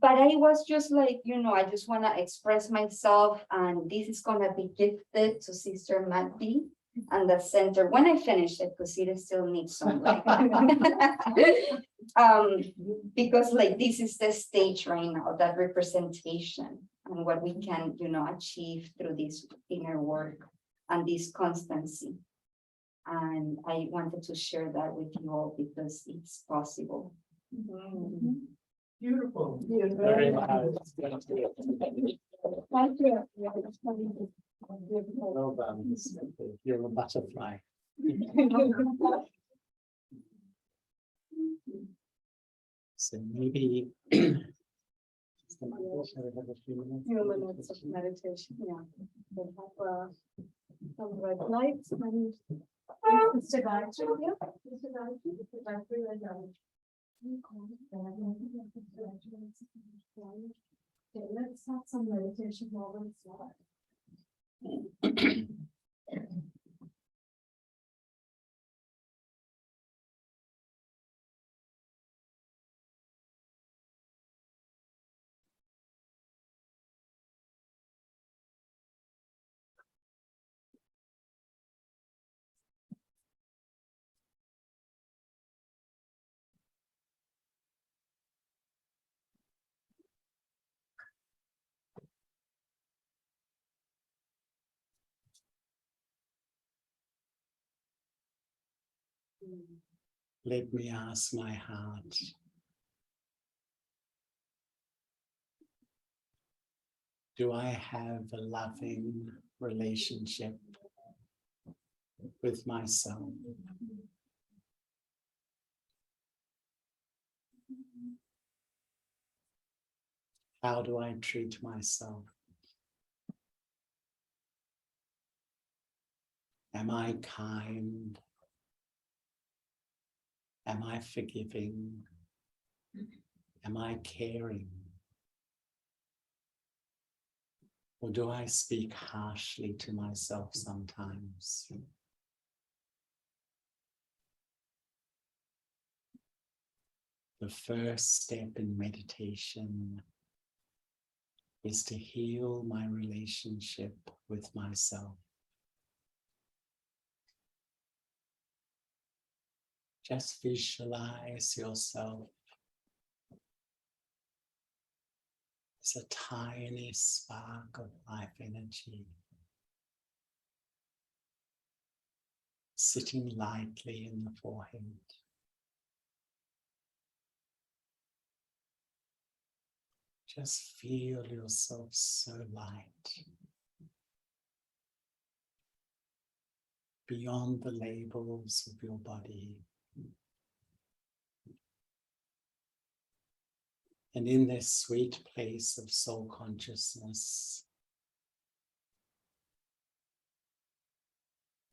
but I was just I just want to express myself, and this is gonna be gifted to Sister Madby and the center when I finish it, because it still needs some because this is the stage right now, that representation and what we can achieve through this inner work and this constancy. And I wanted to share that with you all because it's possible. Beautiful. Very nice. Thank you. Well done. You're a butterfly. So maybe Few minutes of meditation, yeah. We'll have some red lights and Mr. Gayatri here. Mr. Gayatri, Mr. Gayatri, and okay, let's have some meditation moments. let me ask my heart. Do I have a loving relationship with myself? How do I treat myself? Am I kind? Am I forgiving? Am I caring? Or do I speak harshly to myself sometimes? The first step in meditation is to heal my relationship with myself. Just visualize yourself as a tiny spark of life energy, sitting lightly in the forehead. Just feel yourself so light, beyond the labels of your body. And in this sweet place of soul consciousness,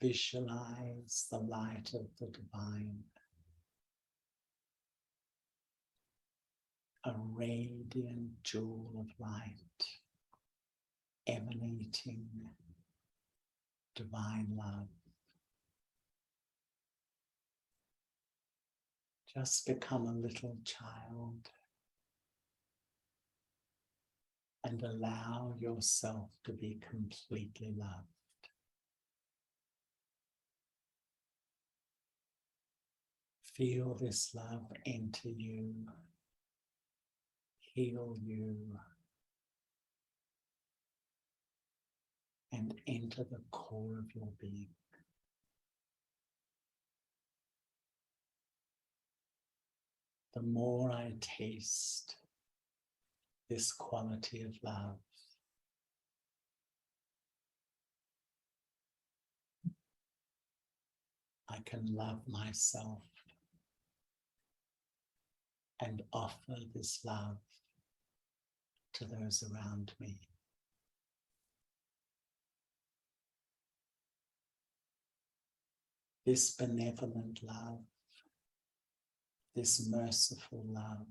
Visualize the light of the divine, a radiant jewel of light emanating divine love. Just become a little child and allow yourself to be completely loved. Feel this love enter you, heal you, and enter the core of your being. The more I taste this quality of love, I can love myself and offer this love to those around me. This benevolent love, this merciful love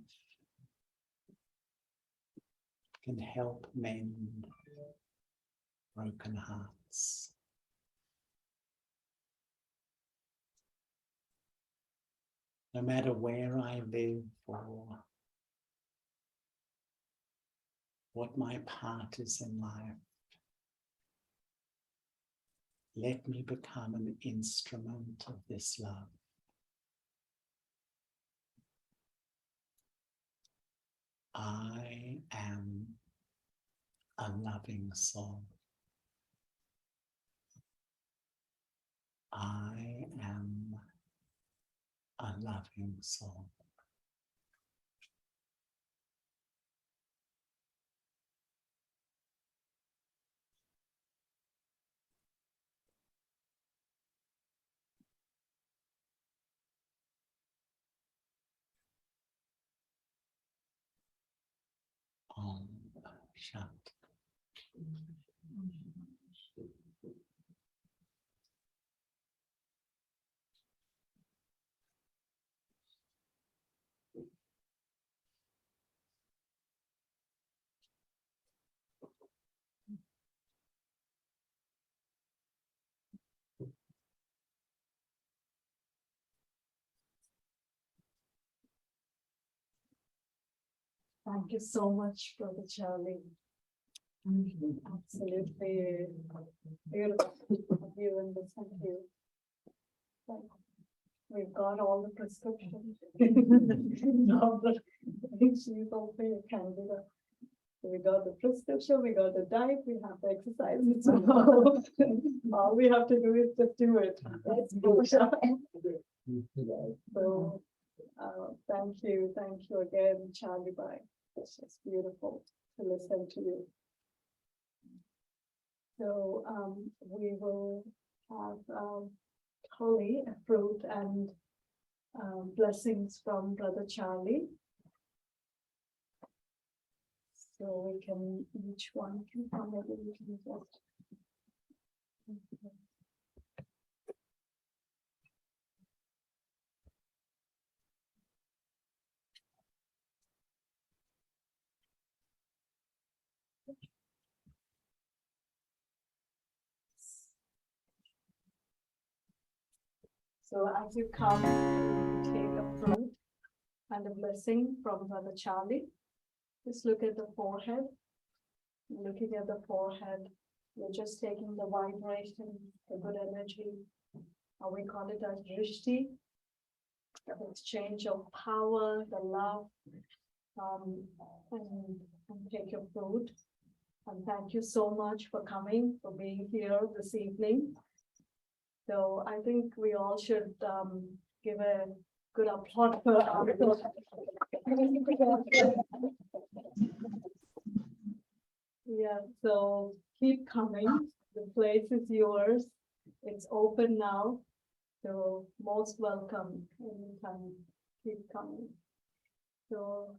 can help mend broken hearts. No matter where I live or what my part is in life, let me become an instrument of this love. I am a loving soul. I am a loving soul. Om Shanti. Thank you so much, Brother Charlie. Absolutely beautiful of you and listen to you. We've got all the prescriptions. Now she's also a candidate. We got the prescription, we got the diet, we have the exercise. So all we have to do is just do it. That's bullshit. So thank you again, Charlie Bye. It's just beautiful to listen to you. So we will have Holly, fruit and blessings from Brother Charlie. So we can, each one can come and we can just. So as you come, you take a fruit and a blessing from Brother Charlie. Just look at the forehead. Looking at the forehead, you're just taking the vibration, the good energy. We call it as drishti, the exchange of power, the love, and take your fruit. And thank you so much for coming, for being here this evening. So I think we all should give a good applause for our. Yeah, so keep coming. The place is yours. It's open now. So most welcome anytime. Keep coming. So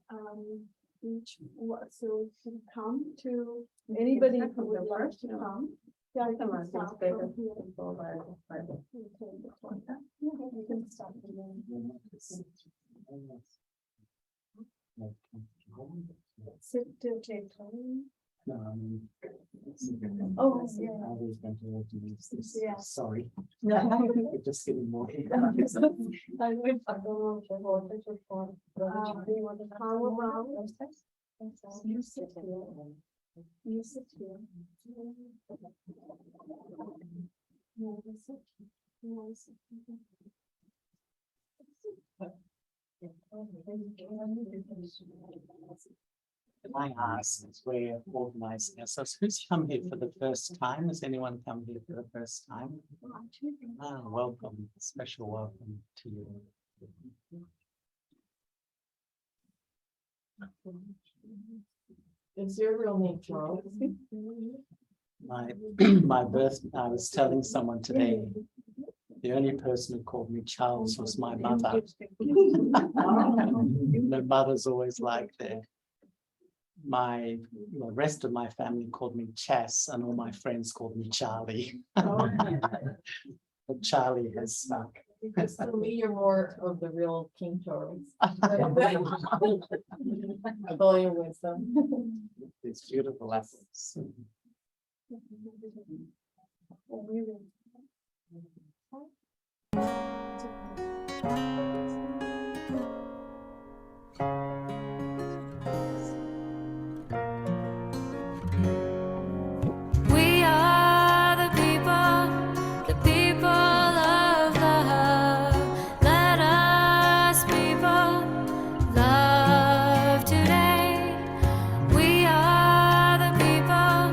so you can come to anybody who would like to come. Yeah, you Come can on, start it's better. from here. Go by the- You can start from here. Sit to take time. No, I mean. Oh, yeah. I was going to use this. Yeah. Sorry, Yeah. we're just getting more. I went for the road to hold it for. Do you want to calm around? You sit here. You sit here. No, you sit. No, you sit. I ask, as we're organizing ourselves, who's come here for the first time? Has anyone come here for the first time? Ah, welcome, special welcome to you. Is your real name Charles? My, my birth, I was telling someone today, the only person who called me Charles was my mother. My mother's always like that. The rest of my family called me Chas, and all my friends called me Charlie. But Charlie has stuck. Because to me, you're more of the real King Charles. With all your wisdom. These beautiful apples. We are the people of love. Let us people love today. We are the people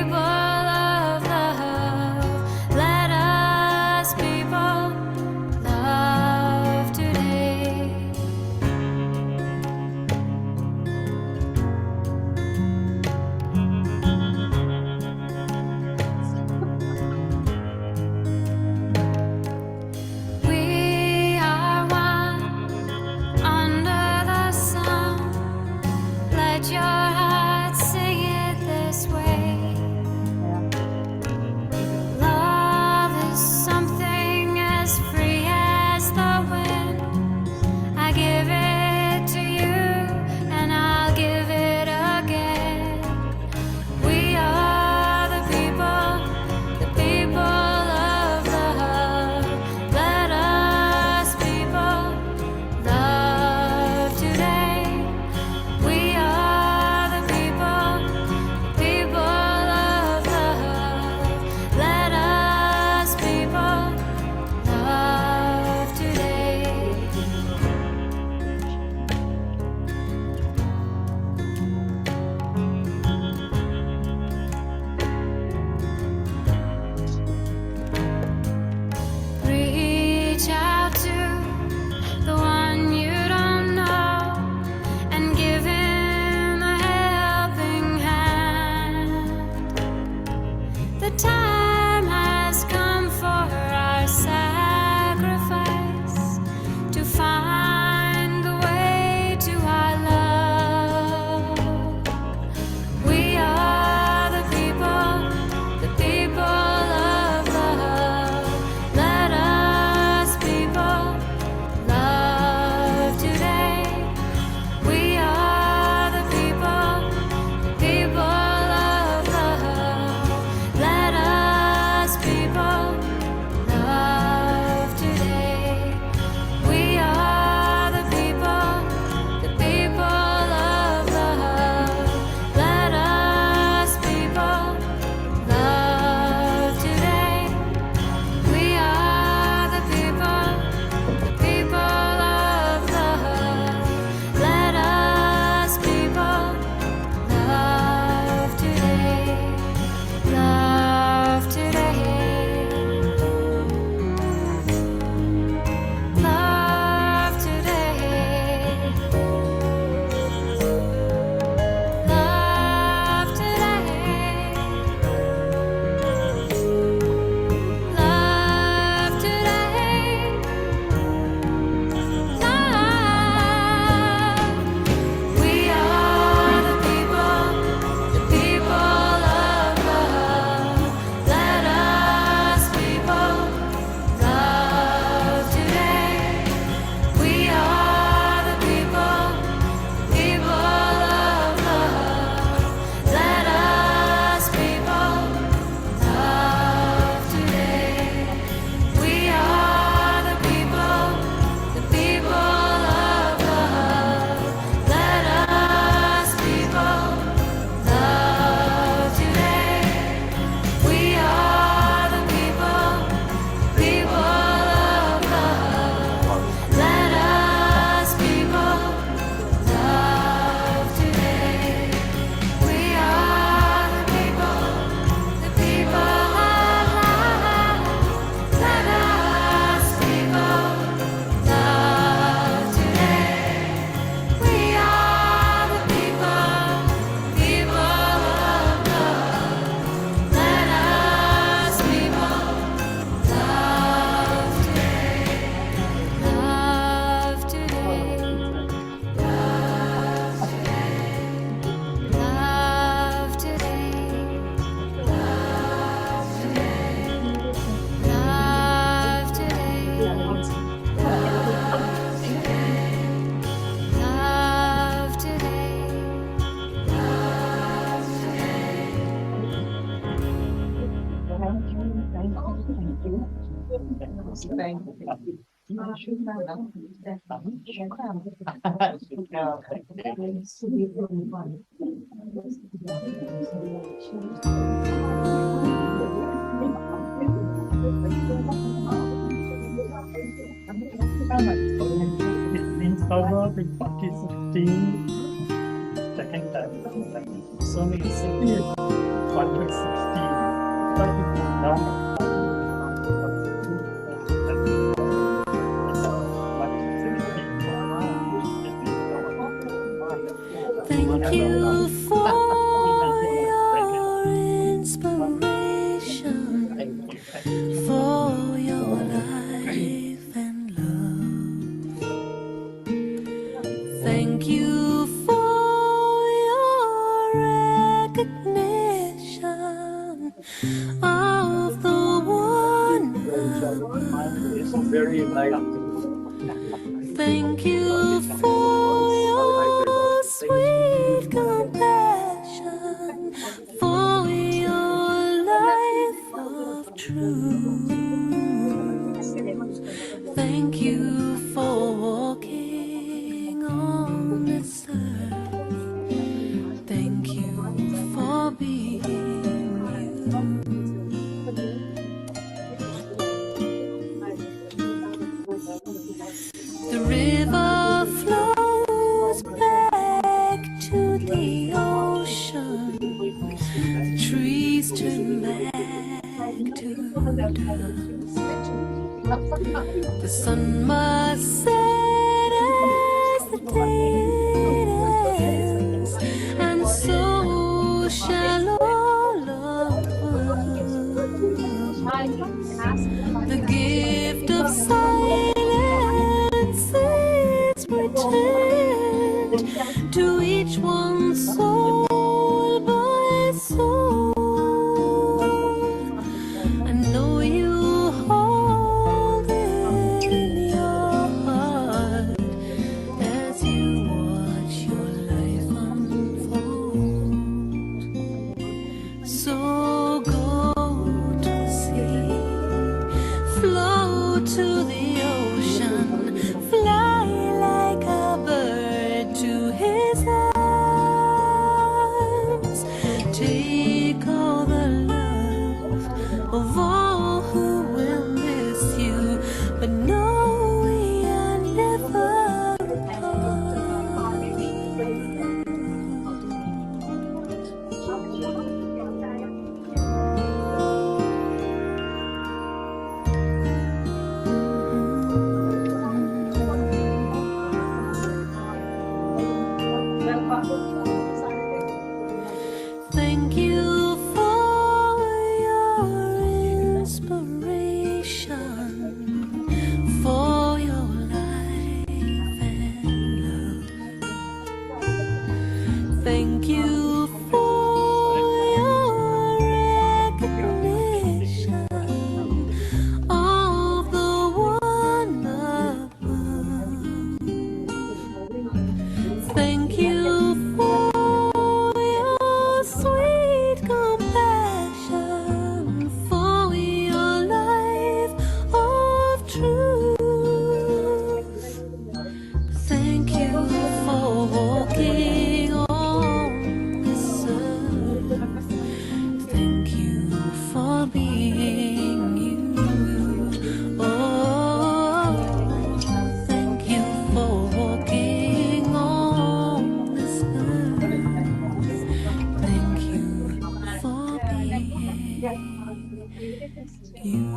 of love. It's been covered in 2016. Second time. So many cities. 2016. Thank you for your inspiration, for your life and love. Thank you for your recognition of the one above. Very light. Thank you for your sweet compassion, for your life of truth. Thank you for walking on this earth. Thank you for being you. The river flows back to the ocean. The trees turn back to dust. The sun must set as the day ends, and so shall all of us. The gift of silence is returned to each one's soul by soul. I know you hold it in your heart as you watch your life unfold. So go to the sea, flow to the ocean, fly like a bird to his arms. Take all the love of all who will miss you, but know we are never apart. Thank you for your inspiration, for your life and love. Thank you for your recognition of the one above. Thank you for your sweet compassion, for your life of truth. Thank you for walking on this earth. Thank you for being you. Oh, thank you for walking on this earth. Thank you for being you.